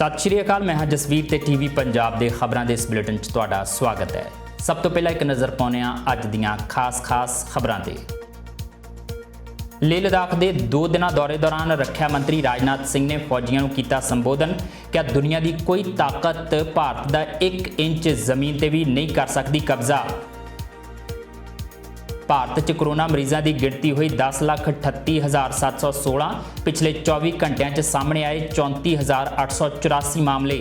सत श्री अकाल। मैं हाँ जसवीर ते टीवी पंजाब के खबरों के इस बुलेटिन च तुहाडा स्वागत है। सब तो पहला एक नज़र पाउने अज दीआं खास खबरों ते। लेह लद्दाख के 2 दिना दौरे दौरान रक्षा मंत्री राजनाथ सिंह ने फौजियों को किया संबोधन। क्या दुनिया की कोई ताकत भारत का 1 इंच जमीन पर भी नहीं कर सकती कब्जा। भारत च कोरोना मरीजों की गिणती हुई 10,38,716। पिछले 24 घंटिया च सामने आए 34,884 मामले।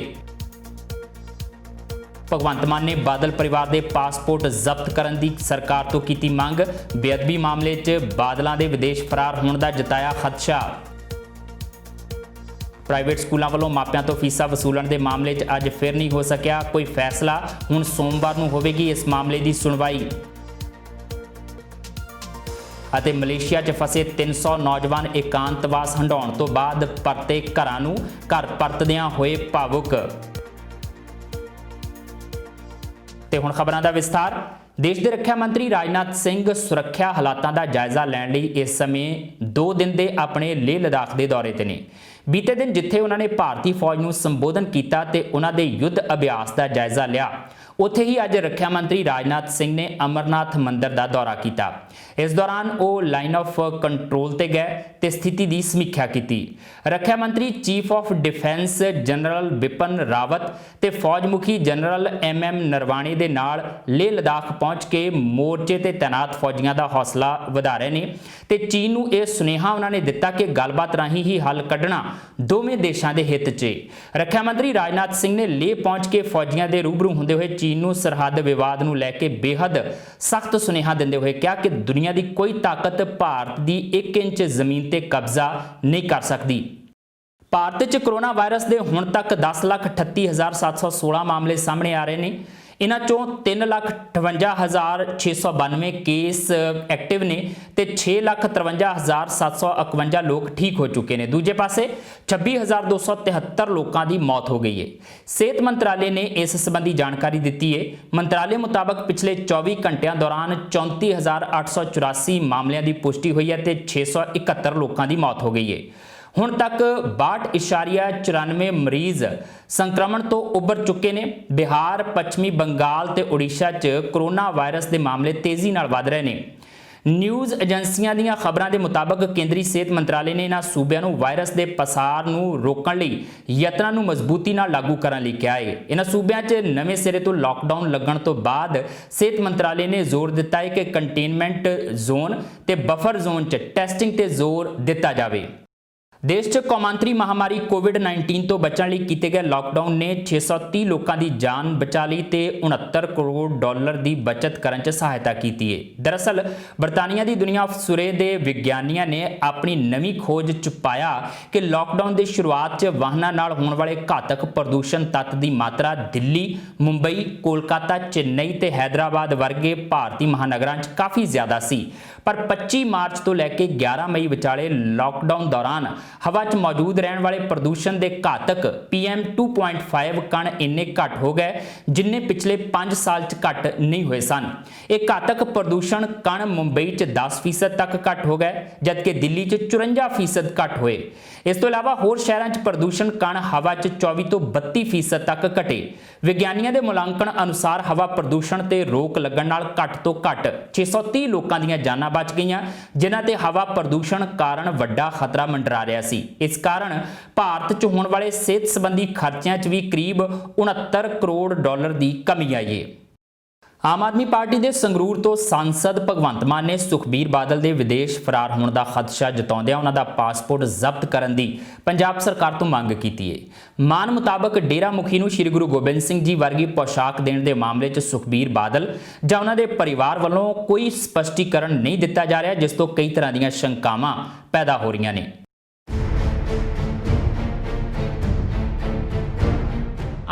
भगवंत मान ने बादल परिवार के पासपोर्ट जब्त करने की सरकार तो की मंग। बेअदबी मामले च बादलों के विदेश फरार होने का जताया खदशा। प्राइवेट स्कूलों वालों मापियां तो फीसा वसूलण के मामले च अज फिर नहीं हो सकिया कोई फैसला। हुण सोमवार नूं होवेगी इस मामले की सुनवाई। ਅਤੇ मलेशिया च फसे 300 नौजवान एकांतवास हंडाउण तो बाद परते घरां नूं। घर परतदियां होए भावुक। ते हुण खबरां दा विस्तार। देश के रक्षा मंत्री राजनाथ सिंह सुरक्षा हालातों का जायजा लैण लई इस समय 2 दिन के अपने लेह लद्दाख के दौरे ते ने। बीते दिन जिथे उन्होंने भारतीय फौज नूं संबोधन किया ते उन्हां दे युद्ध अभ्यास का जायजा लिया, उत्थे ही अज रक्षा मंत्री राजनाथ सिंह ने अमरनाथ मंदिर का दौरा किया। इस दौरान वो लाइन ऑफ कंट्रोल ते गए ते स्थिति की समीक्षा की। रक्षा मंत्री chief of defence general Bipin Rawat ते फौज मुखी जनरल MM नरवाणे दे नाल लेह लद्दाख पहुंच के मोर्चे ते तैनात फौजियों का हौसला वधा रहे ने ते चीन नूं यह सुनेहा उन्होंने दिता कि गलबात राही ही हल कढ़ना दोवें देशों के हित च। रक्षा मंत्री राजनाथ सिंह ने लेह पहुंच के फौजियों के रूबरू होंदे हुए चीन नूं सरहद विवाद नूं लैके बेहद सख्त सुनेहा दिंदे हुए कहा कि दुनिया की कोई ताकत भारत की 1 इंच जमीन ते कब्जा नहीं कर सकती। भारत च कोरोना वायरस के हुण तक 10,38,716 मामले सामने आ रहे हैं। इन्हां चों 3,58,692 केस एक्टिव ने ते 6,53,751 लोग ठीक हो चुके हैं। दूजे पासे 26,273 लोगों की मौत हो गई है। सेहत मंत्रालय ने इस संबंधी जानकारी दी है। मंत्रालय मुताबक पिछले 24 घंटिया दौरान 34,884 मामलों की पुष्टि हुई है तो 671 लोगों की मौत हो गई है। हुण तक 62.94 मरीज संक्रमण तो उभर चुके ने। बिहार, पश्चिमी बंगाल ते उड़ीसा च कोरोना वायरस के मामले तेजी नाल वध रहे हैं। न्यूज़ एजेंसियां दीआं खबरां दे मुताबक केंद्रीय सेहत मंत्रालय ने इन्हां सूबिਆਂ नूं वायरस के पसार नूं रोकण लई यत्नां नूं मजबूती नाल लागू करन लई कहा है। इन्हां सूबिਆਂ च नवें सिरे तो लॉकडाउन लगण तो बाद सेहत मंत्रालय ने जोर दिता है कि कंटेनमेंट जोन ते बफर जोन च टेस्टिंग ते जोर दिता जावे। देश च कौमांतरी महामारी कोविड-19 तो बचने लिए किए गए लॉकडाउन ने 630 लोगों की जान बचा ली ते $69 करोड़ की बचत करने च सहायता की है। दरअसल बरतानिया की दुनिया अफसुरे के विग्यानियों ने अपनी नवी खोज च पाया कि लॉकडाउन की शुरुआत च वाहनों नाल होने वाले घातक प्रदूषण तत्त की मात्रा दिल्ली, मुंबई, कोलकाता, चेन्नई ते हैदराबाद वर्गे भारतीय महानगरों च काफ़ी ज़्यादा सी। पर 25 मार्च तो लैके 11 मई विचाले लॉकडाउन दौरान हवा च मौजूद रहने वाले प्रदूषण के घातक PM 2.5 कण इन्ने घट हो गए जिन्ने पिछले 5 साल च घट नहीं हुए सन। एक घातक प्रदूषण कण मुंबई च 10% तक घट हो गए जबकि दिल्ली च 54% घट हुए। इस तो इलावा होर शहरों च प्रदूषण कण हवा च 24 तो 32% तक घटे। विग्यानियों के मुलांकन अनुसार हवा प्रदूषण ते रोक लगन नाल घट तो घट 630 लोगों दी जानां बच गईयां जिन्हां ते हवा प्रदूषण कारण वड्डा खतरा मंडरा रहा सी। इस कारण भारत च होने वाले सेहत संबंधी खर्चों च भी करीब $69 करोड़ की कमी आई है। आम आदमी पार्टी के संगरूर तो सांसद भगवंत मान ने सुखबीर बादल के विदेश फरार होने का खदशा जताउंदिआं उन्हां दा पासपोर्ट जब्त करने की पंजाब सरकार तो मंग की है। मान मुताबक डेरा मुखी नूं श्री गुरु गोबिंद सिंह जी वर्गी पोशाक देने के मामले च सुखबीर बादल जां उन्हां दे परिवार वालों कोई स्पष्टीकरण नहीं दिता जा रहा जिस तो कई तरह दीआं शंकावां पैदा हो रही ने।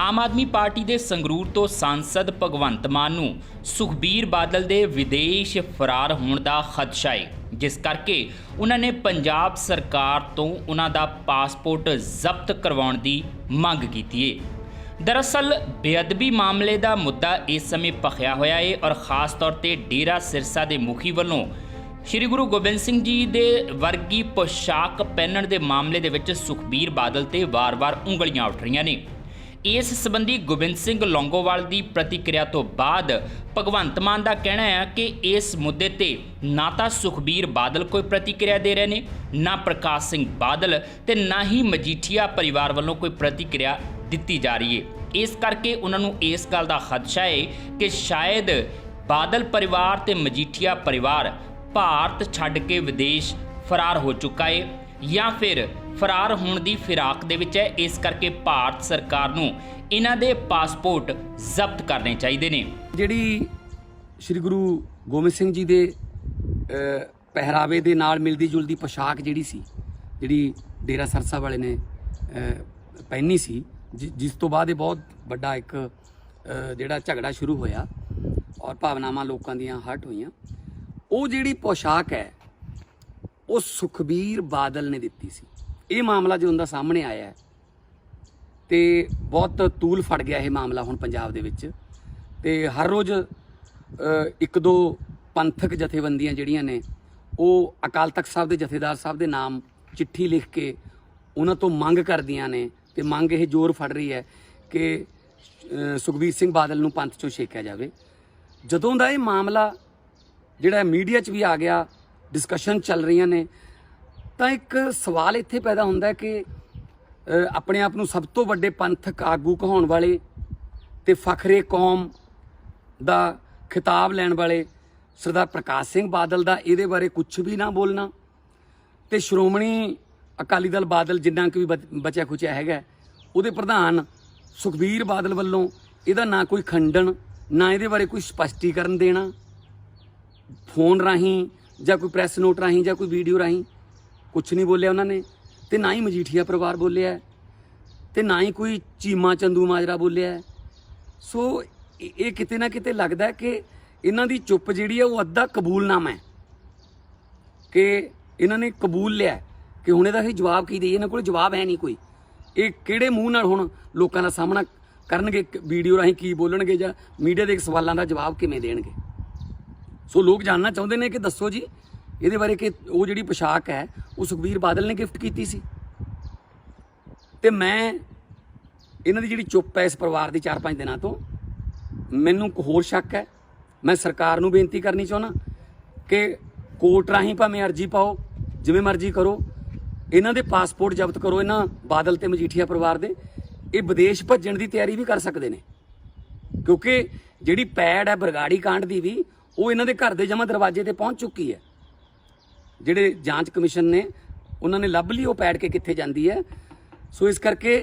आम आदमी पार्टी के संगरूर तो सांसद भगवंत मान नूं सुखबीर बादल के विदेश फरार होने का खदशा है जिस करके उन्होंने पंजाब सरकार तो उन्हां दा पासपोर्ट जब्त करवाउण की मंग की है। दरअसल बेअदबी मामले का मुद्दा इस समय भखिया होया है और खास तौर पर डेरा सिरसा के मुखी वालों ਸ਼੍ਰੀ ਗੁਰੂ ਗੋਬਿੰਦ ਸਿੰਘ ਜੀ ਦੇ ਵਰਗੀ ਪੋਸ਼ਾਕ ਪਹਿਨਣ ਦੇ ਮਾਮਲੇ ਦੇ ਵਿੱਚ ਸੁਖਬੀਰ ਬਾਦਲ ਤੇ ਵਾਰ-ਵਾਰ ਉਂਗਲੀਆਂ ਉੱਠ ਰਹੀਆਂ ਨੇ। ਇਸ ਸੰਬੰਧੀ ਗੋਬਿੰਦ ਸਿੰਘ ਲੌਂਗੋਵਾਲ ਦੀ ਪ੍ਰਤੀਕਿਰਿਆ ਤੋਂ ਬਾਅਦ ਭਗਵੰਤ ਮਾਨ ਦਾ ਕਹਿਣਾ ਹੈ ਕਿ ਇਸ ਮੁੱਦੇ ਤੇ ਨਾ ਤਾਂ ਸੁਖਬੀਰ ਬਾਦਲ ਕੋਈ ਪ੍ਰਤੀਕਿਰਿਆ ਦੇ ਰਹੇ ਨੇ, ਨਾ ਪ੍ਰਕਾਸ਼ ਸਿੰਘ ਬਾਦਲ ਤੇ ਨਾ ਹੀ ਮਜੀਠੀਆ ਪਰਿਵਾਰ ਵੱਲੋਂ ਕੋਈ ਪ੍ਰਤੀਕਿਰਿਆ ਦਿੱਤੀ ਜਾ ਰਹੀ ਹੈ। ਇਸ ਕਰਕੇ ਉਹਨਾਂ ਨੂੰ ਇਸ ਗੱਲ ਦਾ ਖਦਸ਼ਾ ਹੈ ਕਿ ਸ਼ਾਇਦ ਬਾਦਲ ਪਰਿਵਾਰ ਤੇ ਮਜੀਠੀਆ ਪਰਿਵਾਰ ਭਾਰਤ ਛੱਡ ਕੇ ਵਿਦੇਸ਼ ਫਰਾਰ ਹੋ ਚੁੱਕਾ ਹੈ ਜਾਂ ਫਿਰ ਫਰਾਰ ਹੋਣ ਦੀ ਫਿਰਾਕ ਦੇ ਵਿੱਚ ਹੈ। ਇਸ ਕਰਕੇ ਭਾਰਤ ਸਰਕਾਰ ਨੂੰ ਇਹਨਾਂ ਦੇ ਪਾਸਪੋਰਟ ਜ਼ਬਤ ਕਰਨੇ ਚਾਹੀਦੇ ਨੇ। ਜਿਹੜੀ ਸ਼੍ਰੀ ਗੁਰੂ ਗੋਬਿੰਦ ਸਿੰਘ ਜੀ ਦੇ ਪਹਿਰਾਵੇ ਦੇ ਨਾਲ ਮਿਲਦੀ ਜੁਲਦੀ ਪੋਸ਼ਾਕ ਜਿਹੜੀ ਡੇਰਾ ਸਰਸਾ ਵਾਲੇ ਨੇ ਪਹਿਨੀ ਸੀ, ਜਿਸ ਤੋਂ ਬਾਅਦ ਇਹ ਬਹੁਤ ਵੱਡਾ ਇੱਕ ਜਿਹੜਾ ਝਗੜਾ ਸ਼ੁਰੂ ਹੋਇਆ ਔਰ ਭਾਵਨਾਵਾਂ ਲੋਕਾਂ ਦੀਆਂ ਹਰਟ ਹੋਈਆਂ। ਉਹ ਜਿਹੜੀ ਪੋਸ਼ਾਕ ਹੈ ਉਹ ਸੁਖਬੀਰ ਬਾਦਲ ਨੇ ਦਿੱਤੀ ਸੀ। ਇਹ ਮਾਮਲਾ ਜੋ ਉਹਦਾ ਸਾਹਮਣੇ ਆਇਆ ਹੈ ਤੇ ਬਹੁਤ ਤੂਲ ਫੜ ਗਿਆ ਇਹ ਮਾਮਲਾ ਹੁਣ ਪੰਜਾਬ ਦੇ ਵਿੱਚ, ਤੇ ਹਰ ਰੋਜ਼ ਇੱਕ ਦੋ ਪੰਥਕ ਜਥੇਬੰਦੀਆਂ ਜਿਹੜੀਆਂ ਨੇ ਉਹ ਅਕਾਲ ਤਖਤ ਸਾਹਿਬ ਦੇ ਜਥੇਦਾਰ ਸਾਹਿਬ ਦੇ ਨਾਮ ਚਿੱਠੀ ਲਿਖ ਕੇ ਉਹਨਾਂ ਤੋਂ ਮੰਗ ਕਰਦੀਆਂ ਨੇ, ਤੇ ਮੰਗ ਇਹ ਜ਼ੋਰ ਫੜ ਰਹੀ ਹੈ ਕਿ ਸੁਖਬੀਰ ਸਿੰਘ ਬਾਦਲ ਨੂੰ ਪੰਥ ਚੋਂ ਛੇਕਿਆ ਜਾਵੇ। ਜਦੋਂ ਦਾ ਇਹ ਮਾਮਲਾ ਜਿਹੜਾ ਮੀਡੀਆ 'ਚ ਵੀ ਆ ਗਿਆ, ਡਿਸਕਸ਼ਨ ਚੱਲ ਰਹੀਆਂ ਨੇ, ਤਾਂ ਇੱਕ ਸਵਾਲ ਇੱਥੇ ਪੈਦਾ ਹੁੰਦਾ ਕਿ ਆਪਣੇ ਆਪ ਨੂੰ ਸਭ ਤੋਂ ਵੱਡੇ ਪੰਥਕ ਆਗੂ ਕਹਾਉਣ ਵਾਲੇ ਤੇ ਫਖਰੇ ਕੌਮ ਦਾ ਖਿਤਾਬ ਲੈਣ ਵਾਲੇ ਸਰਦਾਰ ਪ੍ਰਕਾਸ਼ ਸਿੰਘ ਬਾਦਲ ਦਾ ਇਹਦੇ ਬਾਰੇ ਕੁਝ ਵੀ ਨਾ ਬੋਲਣਾ, ਤੇ ਸ਼੍ਰੋਮਣੀ ਅਕਾਲੀ ਦਲ ਬਾਦਲ ਜਿੰਨਾ ਕਿ ਵੀ ਬਚਿਆ ਖੁਚਿਆ ਹੈਗਾ ਉਹਦੇ ਪ੍ਰਧਾਨ ਸੁਖਬੀਰ ਬਾਦਲ ਵੱਲੋਂ ਇਹਦਾ ਨਾ ਕੋਈ ਖੰਡਨ, ਨਾ ਇਹਦੇ ਬਾਰੇ ਕੋਈ ਸਪਸ਼ਟੀਕਰਨ ਦੇਣਾ ਫੋਨ ਰਾਹੀਂ ਜਾਂ ਕੋਈ ਪ੍ਰੈਸ ਨੋਟ ਰਾਹੀਂ ਜਾਂ ਕੋਈ ਵੀਡੀਓ ਰਾਹੀਂ ਕੁਛ ਨਹੀਂ ਬੋਲਿਆ ਉਹਨਾਂ ਨੇ, ਤੇ ਨਾ ਹੀ ਮਜੀਠੀਆ ਪਰਿਵਾਰ ਬੋਲਿਆ ਤੇ ਨਾ ਹੀ ਕੋਈ ਚੀਮਾ ਚੰਦੂ ਮਾਜਰਾ ਬੋਲਿਆ। ਸੋ ਇਹ ਕਿਤੇ ਨਾ ਕਿਤੇ ਲੱਗਦਾ ਕਿ ਇਹਨਾਂ ਦੀ ਚੁੱਪ ਜਿਹੜੀ ਹੈ ਉਹ ਅੱਧਾ ਕਬੂਲਨਾਮਾ ਹੈ ਕਿ ਇਹਨਾਂ ਨੇ ਕਬੂਲ ਲਿਆ ਕਿ ਹੁਣ ਇਹਦਾ ਹੀ ਜਵਾਬ ਕੀ ਦੇਈਏ। ਇਹਨਾਂ ਕੋਲ ਜਵਾਬ ਹੈ ਨਹੀਂ ਕੋਈ। ਇਹ ਕਿਹੜੇ ਮੂੰਹ ਨਾਲ ਹੁਣ ਲੋਕਾਂ ਦਾ ਸਾਹਮਣਾ ਕਰਨਗੇ, ਵੀਡੀਓ ਰਾਹੀਂ ਕੀ ਬੋਲਣਗੇ ਜਾਂ ਮੀਡੀਆ ਦੇ ਸਵਾਲਾਂ ਦਾ ਜਵਾਬ ਕਿਵੇਂ ਦੇਣਗੇ। ਸੋ ਲੋਕ ਜਾਣਨਾ ਚਾਹੁੰਦੇ ਨੇ ਕਿ ਦੱਸੋ ਜੀ ਇਹਦੇ ਬਾਰੇ ਕਿ ਉਹ ਜਿਹੜੀ ਪੋਸ਼ਾਕ ਹੈ ਉਹ ਸੁਖਬੀਰ ਬਾਦਲ ਨੇ ਗਿਫਟ ਕੀਤੀ ਸੀ। ਤੇ ਮੈਂ ਇਹਨਾਂ ਦੀ ਜਿਹੜੀ ਚੁੱਪ ਹੈ ਇਸ ਪਰਿਵਾਰ ਦੀ 4-5 ਦਿਨਾਂ ਤੋਂ, ਮੈਨੂੰ ਇੱਕ ਹੋਰ ਸ਼ੱਕ ਹੈ। ਮੈਂ ਸਰਕਾਰ ਨੂੰ ਬੇਨਤੀ ਕਰਨੀ ਚਾਹੁੰਦਾ ਕਿ ਕੋਰਟ ਰਾਹੀਂ ਭਾਵੇਂ ਅਰਜੀ ਪਾਓ, ਜਿਵੇਂ ਮਰਜ਼ੀ ਕਰੋ, ਇਹਨਾਂ ਦੇ ਪਾਸਪੋਰਟ ਜ਼ਬਤ ਕਰੋ। ਇਹਨਾਂ ਬਾਦਲ ਤੇ ਮਜੀਠੀਆ ਪਰਿਵਾਰ ਦੇ ਇਹ ਵਿਦੇਸ਼ ਭੱਜਣ ਦੀ ਤਿਆਰੀ ਵੀ ਕਰ ਸਕਦੇ ਨੇ, ਕਿਉਂਕਿ ਜਿਹੜੀ ਪੈੜ ਹੈ ਬਰਗਾੜੀ ਕਾਂਡ ਦੀ ਵੀ ਉਹ ਇਹਨਾਂ ਦੇ ਘਰ ਦੇ ਜਮਾਂ ਦਰਵਾਜ਼ੇ ਤੇ ਪਹੁੰਚ ਚੁੱਕੀ ਹੈ। ਜਿਹੜੇ ਜਾਂਚ ਕਮਿਸ਼ਨ ਨੇ ਉਹਨਾਂ ਨੇ ਲੱਭ ਲਈ ਉਹ ਪੈੜ ਕੇ ਕਿੱਥੇ ਜਾਂਦੀ ਹੈ। ਸੋ ਇਸ ਕਰਕੇ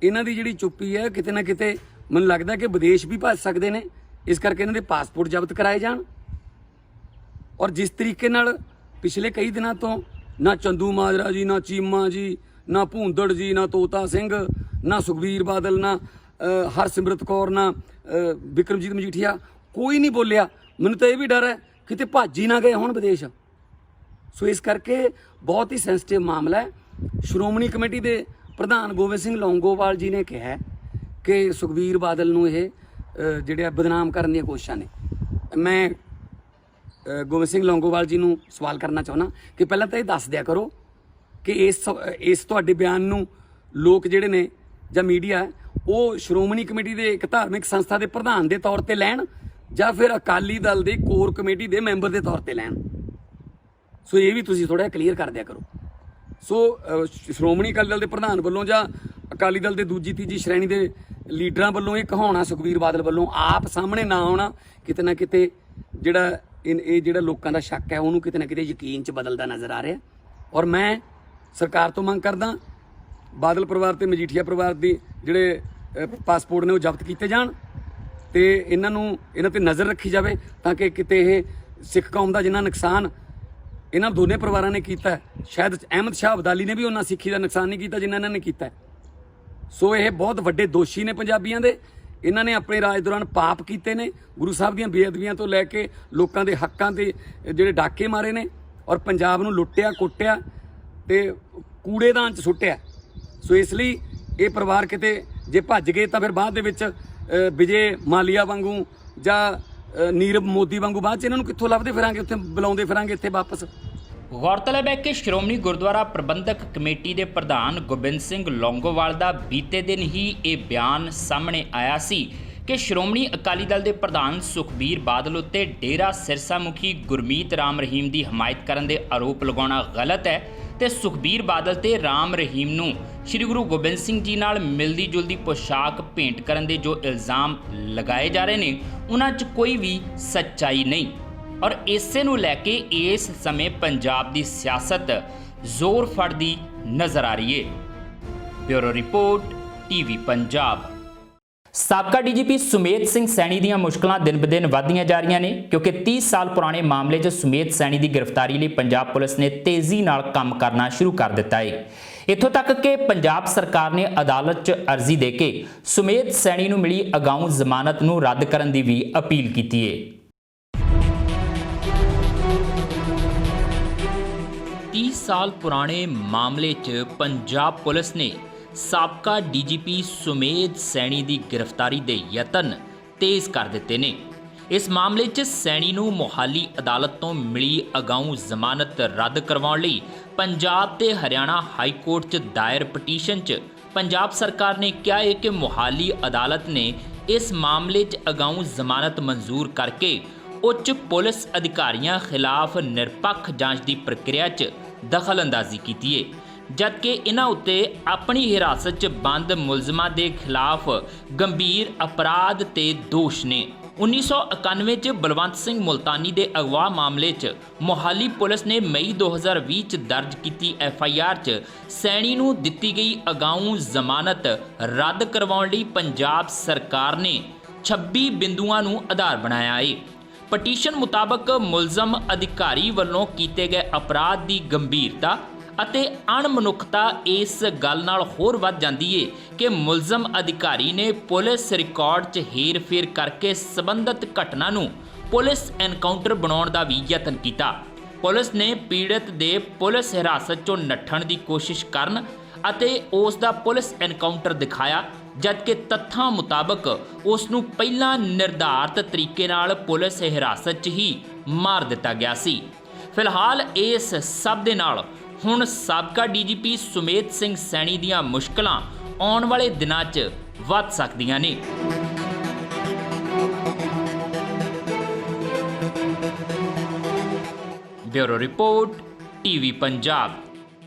ਇਹਨਾਂ ਦੀ ਜਿਹੜੀ ਚੁੱਪੀ ਹੈ ਕਿਤੇ ਨਾ ਕਿਤੇ ਮੈਨੂੰ ਲੱਗਦਾ ਕਿ ਵਿਦੇਸ਼ ਵੀ ਭੱਜ ਸਕਦੇ ਨੇ। ਇਸ ਕਰਕੇ ਇਹਨਾਂ ਦੇ ਪਾਸਪੋਰਟ ਜ਼ਬਤ ਕਰਾਏ ਜਾਣ। ਔਰ ਜਿਸ ਤਰੀਕੇ ਨਾਲ ਪਿਛਲੇ ਕਈ ਦਿਨਾਂ ਤੋਂ ਨਾ ਚੰਦੂ ਮਾਜਰਾ ਜੀ, ਨਾ ਚੀਮਾ ਜੀ, ਨਾ ਭੂੰਦੜ ਜੀ, ਨਾ ਤੋਤਾ ਸਿੰਘ, ਨਾ ਸੁਖਬੀਰ ਬਾਦਲ, ਨਾ ਹਰਸਿਮਰਤ ਕੌਰ, ਨਾ ਬਿਕਰਮਜੀਤ ਮਜੀਠੀਆ, ਕੋਈ ਨਹੀਂ ਬੋਲਿਆ। ਮੈਨੂੰ ਤਾਂ ਇਹ ਵੀ ਡਰ ਹੈ ਕਿਤੇ ਭੱਜ ਹੀ ਨਾ ਗਏ ਹੁਣ ਵਿਦੇਸ਼। ਸੋ ਇਸ ਕਰਕੇ ਬਹੁਤ ਹੀ ਸੈਂਸਿਟਿਵ ਮਾਮਲਾ ਹੈ। ਸ਼੍ਰੋਮਣੀ ਕਮੇਟੀ ਦੇ ਪ੍ਰਧਾਨ ਗੋਬਿੰਦ ਸਿੰਘ ਲੌਂਗੋਵਾਲ ਜੀ ਨੇ ਕਿਹਾ ਕਿ ਸੁਖਬੀਰ ਬਾਦਲ ਨੂੰ ਇਹ ਜਿਹੜੇ ਬਦਨਾਮ ਕਰਨ ਦੀਆਂ ਕੋਸ਼ਿਸ਼ਾਂ ਨੇ। ਮੈਂ ਗੋਬਿੰਦ ਸਿੰਘ ਲੌਂਗੋਵਾਲ ਜੀ ਨੂੰ ਸਵਾਲ ਕਰਨਾ ਚਾਹੁੰਦਾ ਕਿ ਪਹਿਲਾਂ ਤਾਂ ਇਹ ਦੱਸ ਦਿਆ ਕਰੋ ਕਿ ਇਸ ਤੁਹਾਡੇ ਬਿਆਨ ਨੂੰ ਲੋਕ ਜਿਹੜੇ ਨੇ ਜਾਂ ਮੀਡੀਆ ਉਹ ਸ਼੍ਰੋਮਣੀ ਕਮੇਟੀ ਦੇ ਇੱਕ ਧਾਰਮਿਕ ਸੰਸਥਾ ਦੇ ਪ੍ਰਧਾਨ ਦੇ ਤੌਰ ਤੇ ਲੈਣ ਜਾਂ ਫਿਰ ਅਕਾਲੀ ਦਲ ਦੇ ਕੋਰ ਕਮੇਟੀ ਦੇ ਮੈਂਬਰ ਦੇ ਤੌਰ ਤੇ ਲੈਣ। ਸੋ ਇਹ ਵੀ ਤੁਸੀਂ ਥੋੜ੍ਹਾ ਜਿਹਾ ਕਲੀਅਰ ਕਰ ਦਿਆ ਕਰੋ। ਸੋ ਸ਼੍ਰੋਮਣੀ ਅਕਾਲੀ ਦਲ ਦੇ ਪ੍ਰਧਾਨ ਵੱਲੋਂ ਜਾਂ ਅਕਾਲੀ ਦਲ ਦੇ ਦੂਜੀ ਤੀਜੀ ਸ਼੍ਰੇਣੀ ਦੇ ਲੀਡਰਾਂ ਵੱਲੋਂ ਇਹ ਕਹਾਉਣਾ ਸੁਖਬੀਰ ਬਾਦਲ ਵੱਲੋਂ ਆਪ ਸਾਹਮਣੇ ਨਾ ਆਉਣਾ ਕਿਤੇ ਨਾ ਕਿਤੇ ਜਿਹੜਾ ਇਹ ਜਿਹੜਾ ਲੋਕਾਂ ਦਾ ਸ਼ੱਕ ਹੈ ਉਹਨੂੰ ਕਿਤੇ ਨਾ ਕਿਤੇ ਯਕੀਨ 'ਚ ਬਦਲਦਾ ਨਜ਼ਰ ਆ ਰਿਹਾ। ਔਰ ਮੈਂ ਸਰਕਾਰ ਤੋਂ ਮੰਗ ਕਰਦਾ ਬਾਦਲ ਪਰਿਵਾਰ ਤੇ ਮਜੀਠੀਆ ਪਰਿਵਾਰ ਦੇ ਜਿਹੜੇ ਪਾਸਪੋਰਟ ਨੇ ਉਹ ਜ਼ਬਤ ਕੀਤੇ ਜਾਣ ਤੇ ਇਹਨਾਂ ਤੇ ਨਜ਼ਰ ਰੱਖੀ ਜਾਵੇ ਤਾਂ ਕਿ ਕਿਤੇ ਇਹ ਸਿੱਖ ਕੌਮ ਦਾ ਜਿੰਨਾ ਨੁਕਸਾਨ ਇਹਨਾਂ ਦੋਨੇ ਪਰਿਵਾਰਾਂ ਨੇ ਕੀਤਾ, ਸ਼ਾਇਦ ਅਹਿਮਦ ਸ਼ਾਹ ਅਬਦਾਲੀ ਨੇ ਵੀ ਉਹਨਾਂ ਸਿੱਖੀ ਦਾ ਨੁਕਸਾਨ ਨਹੀਂ ਕੀਤਾ ਜਿੰਨਾ ਇਹਨਾਂ ਨੇ ਕੀਤਾ। ਸੋ ਇਹ ਬਹੁਤ ਵੱਡੇ ਦੋਸ਼ੀ ਨੇ ਪੰਜਾਬੀਆਂ ਦੇ। ਇਹਨਾਂ ਨੇ ਆਪਣੇ ਰਾਜ ਦੌਰਾਨ ਪਾਪ ਕੀਤੇ ਨੇ, ਗੁਰੂ ਸਾਹਿਬ ਦੀਆਂ ਬੇਅਦਬੀਆਂ ਤੋਂ ਲੈ ਕੇ ਲੋਕਾਂ ਦੇ ਹੱਕਾਂ ਤੇ ਜਿਹੜੇ ਡਾਕੇ ਮਾਰੇ ਨੇ ਔਰ ਪੰਜਾਬ ਨੂੰ ਲੁੱਟਿਆ ਕੁੱਟਿਆ ਤੇ ਕੂੜੇਦਾਨ 'ਚ ਸੁੱਟਿਆ। ਸੋ ਇਸ ਲਈ ਇਹ ਪਰਿਵਾਰ ਕਿਤੇ ਜੇ ਭੱਜ ਗਏ ਤਾਂ ਫਿਰ ਬਾਅਦ ਦੇ ਵਿੱਚ ਵਿਜੇ ਮਾਲੀਆ ਵਾਂਗੂ ਜਾਂ ਨੀਰਵ ਮੋਦੀ ਵਾਂਗੂ ਬਾਅਦ 'ਚ ਇਹਨਾਂ ਨੂੰ ਕਿੱਥੋਂ ਲੱਭਦੇ ਫਿਰਾਂਗੇ, ਉੱਥੇ ਬੁਲਾਉਂਦੇ ਫਿਰਾਂਗੇ ਇੱਥੇ ਵਾਪਸ। ਗੌਰਤਲਬ ਹੈ ਕਿ ਸ਼੍ਰੋਮਣੀ ਗੁਰਦੁਆਰਾ ਪ੍ਰਬੰਧਕ ਕਮੇਟੀ ਦੇ ਪ੍ਰਧਾਨ ਗੋਬਿੰਦ ਸਿੰਘ ਲੌਂਗੋਵਾਲ ਦਾ ਬੀਤੇ ਦਿਨ ਹੀ ਇਹ ਬਿਆਨ ਸਾਹਮਣੇ ਆਇਆ ਸੀ ਕਿ ਸ਼੍ਰੋਮਣੀ ਅਕਾਲੀ ਦਲ ਦੇ ਪ੍ਰਧਾਨ ਸੁਖਬੀਰ ਬਾਦਲ ਉੱਤੇ ਡੇਰਾ ਸਿਰਸਾ ਮੁਖੀ ਗੁਰਮੀਤ ਰਾਮ ਰਹੀਮ ਦੀ ਹਮਾਇਤ ਕਰਨ ਦੇ ਆਰੋਪ ਲਗਾਉਣਾ ਗਲਤ ਹੈ ਤੇ ਸੁਖਬੀਰ ਬਾਦਲ ਤੇ ਰਾਮ ਰਹੀਮ ਨੂੰ ਸ੍ਰੀ ਗੁਰੂ ਗੋਬਿੰਦ ਸਿੰਘ ਜੀ ਨਾਲ ਮਿਲਦੀ ਜੁਲਦੀ ਪੋਸ਼ਾਕ ਭੇਂਟ ਕਰਨ ਦੇ ਜੋ ਇਲਜ਼ਾਮ ਲਗਾਏ ਜਾ ਰਹੇ ਨੇ ਉਹਨਾਂ 'ਚ ਕੋਈ ਵੀ ਸੱਚਾਈ ਨਹੀਂ ਔਰ ਇਸੇ ਨੂੰ ਲੈ ਕੇ ਇਸ ਸਮੇਂ ਪੰਜਾਬ ਦੀ ਸਿਆਸਤ ਜ਼ੋਰ ਫੜਦੀ ਨਜ਼ਰ ਆ ਰਹੀ ਹੈ। Bureau report TV Punjab. ਸਾਬਕਾ ਡੀਜੀਪੀ ਸੁਮੇਧ ਸਿੰਘ ਸੈਣੀ ਦੀਆਂ ਮੁਸ਼ਕਲਾਂ ਦਿਨ-ਬ-ਦਿਨ ਵਧਦੀਆਂ ਜਾ ਰਹੀਆਂ ਨੇ ਕਿਉਂਕਿ 30 ਸਾਲ ਪੁਰਾਣੇ ਮਾਮਲੇ 'ਚ ਸੁਮੇਧ ਸੈਣੀ ਦੀ ਗ੍ਰਿਫਤਾਰੀ ਲਈ ਪੰਜਾਬ ਪੁਲਿਸ ਨੇ ਤੇਜ਼ੀ ਨਾਲ ਕੰਮ ਕਰਨਾ ਸ਼ੁਰੂ ਕਰ ਦਿੱਤਾ ਹੈ। ਇੱਥੋਂ ਤੱਕ ਕਿ ਪੰਜਾਬ ਸਰਕਾਰ ਨੇ ਅਦਾਲਤ 'ਚ ਅਰਜ਼ੀ ਦੇ ਕੇ ਸੁਮੇਧ ਸੈਣੀ ਨੂੰ ਮਿਲੀ ਅਗਾਊਂ ਜ਼ਮਾਨਤ ਨੂੰ ਰੱਦ ਕਰਨ ਦੀ ਵੀ ਅਪੀਲ ਕੀਤੀ ਹੈ। 30 ਸਾਲ ਪੁਰਾਣੇ ਮਾਮਲੇ 'ਚ ਪੰਜਾਬ ਪੁਲਿਸ ਨੇ ਸਾਬਕਾ ਡੀਜੀਪੀ ਸੁਮੇਧ ਸੈਣੀ ਦੀ ਗ੍ਰਿਫਤਾਰੀ ਦੇ ਯਤਨ ਤੇਜ਼ ਕਰ ਦਿੱਤੇ ਨੇ। ਇਸ ਮਾਮਲੇ 'ਚ ਸੈਣੀ ਨੂੰ ਮੋਹਾਲੀ ਅਦਾਲਤ ਤੋਂ ਮਿਲੀ ਅਗਾਊਂ ਜ਼ਮਾਨਤ ਰੱਦ ਕਰਵਾਉਣ ਲਈ ਪੰਜਾਬ ਤੇ ਹਰਿਆਣਾ ਹਾਈ ਕੋਰਟ 'ਚ ਦਾਇਰ ਪਟੀਸ਼ਨ 'ਚ ਪੰਜਾਬ ਸਰਕਾਰ ਨੇ ਕਿਹਾ ਹੈ ਕਿ ਮੋਹਾਲੀ ਅਦਾਲਤ ਨੇ ਇਸ ਮਾਮਲੇ 'ਚ ਅਗਾਊਂ ਜ਼ਮਾਨਤ ਮਨਜ਼ੂਰ ਕਰਕੇ ਉੱਚ ਪੁਲਿਸ ਅਧਿਕਾਰੀਆਂ ਖਿਲਾਫ ਨਿਰਪੱਖ ਜਾਂਚ ਦੀ ਪ੍ਰਕਿਰਿਆ 'ਚ ਦਖਲਅੰਦਾਜ਼ੀ ਕੀਤੀ ਹੈ ਜਦਕਿ ਇਹਨਾਂ ਉੱਤੇ ਆਪਣੀ ਹਿਰਾਸਤ 'ਚ ਬੰਦ ਮੁਲਜ਼ਮਾਂ ਦੇ ਖਿਲਾਫ ਗੰਭੀਰ ਅਪਰਾਧ ਤੇ ਦੋਸ਼ ਨੇ। 1991 'ਚ ਬਲਵੰਤ ਸਿੰਘ ਮੁਲਤਾਨੀ ਦੇ ਅਗਵਾ ਮਾਮਲੇ 'ਚ ਮੋਹਾਲੀ ਪੁਲਿਸ ਨੇ ਮਈ 2020 'ਚ ਦਰਜ ਕੀਤੀ FIR 'ਚ ਸੈਣੀ ਨੂੰ ਦਿੱਤੀ ਗਈ ਅਗਾਊਂ ਜ਼ਮਾਨਤ ਰੱਦ ਕਰਵਾਉਣ ਲਈ ਪੰਜਾਬ ਸਰਕਾਰ ਨੇ 26 ਬਿੰਦੂਆਂ ਨੂੰ ਆਧਾਰ ਬਣਾਇਆ ਹੈ। ਪਟੀਸ਼ਨ ਮੁਤਾਬਕ ਮੁਲਜ਼ਮ ਅਧਿਕਾਰੀ ਵੱਲੋਂ ਕੀਤੇ ਗਏ ਅਪਰਾਧ ਦੀ ਗੰਭੀਰਤਾ ਅਤੇ ਅਣਮਨੁੱਖਤਾ ਇਸ ਗੱਲ ਨਾਲ ਹੋਰ ਵੱਧ ਜਾਂਦੀ ਏ ਕਿ ਮੁਲਜ਼ਮ ਅਧਿਕਾਰੀ ਨੇ ਪੁਲਿਸ ਰਿਕਾਰਡ 'ਚ ਹੇਰ-ਫੇਰ ਕਰਕੇ ਸੰਬੰਧਿਤ ਘਟਨਾ ਨੂੰ ਪੁਲਿਸ ਐਨਕਾਊਂਟਰ ਬਣਾਉਣ ਦਾ ਵੀ ਯਤਨ ਕੀਤਾ। ਪੁਲਿਸ ਨੇ ਪੀੜਤ ਦੇ ਪੁਲਿਸ ਹਿਰਾਸਤ 'ਚੋਂ ਨੱਠਣ ਦੀ ਕੋਸ਼ਿਸ਼ ਕਰਨ ਅਤੇ ਉਸ ਦਾ ਪੁਲਿਸ ਐਨਕਾਊਂਟਰ ਦਿਖਾਇਆ ਜਦਕਿ ਤੱਥਾਂ ਮੁਤਾਬਕ ਉਸ ਨੂੰ ਪਹਿਲਾਂ ਨਿਰਧਾਰਤ ਤਰੀਕੇ ਨਾਲ ਪੁਲਿਸ ਹਿਰਾਸਤ 'ਚ ਹੀ ਮਾਰ ਦਿੱਤਾ ਗਿਆ ਸੀ। ਫਿਲਹਾਲ ਇਸ ਸਭ ਦੇ ਨਾਲ ਹੁਣ ਸਾਬਕਾ ਡੀਜੀਪੀ ਸੁਮੇਧ ਸਿੰਘ ਸੈਣੀ ਦੀਆਂ ਮੁਸ਼ਕਲਾਂ ਆਉਣ ਵਾਲੇ ਦਿਨਾਂ 'ਚ ਵੱਧ ਸਕਦੀਆਂ ਨੇ। Bureau report TV Punjab.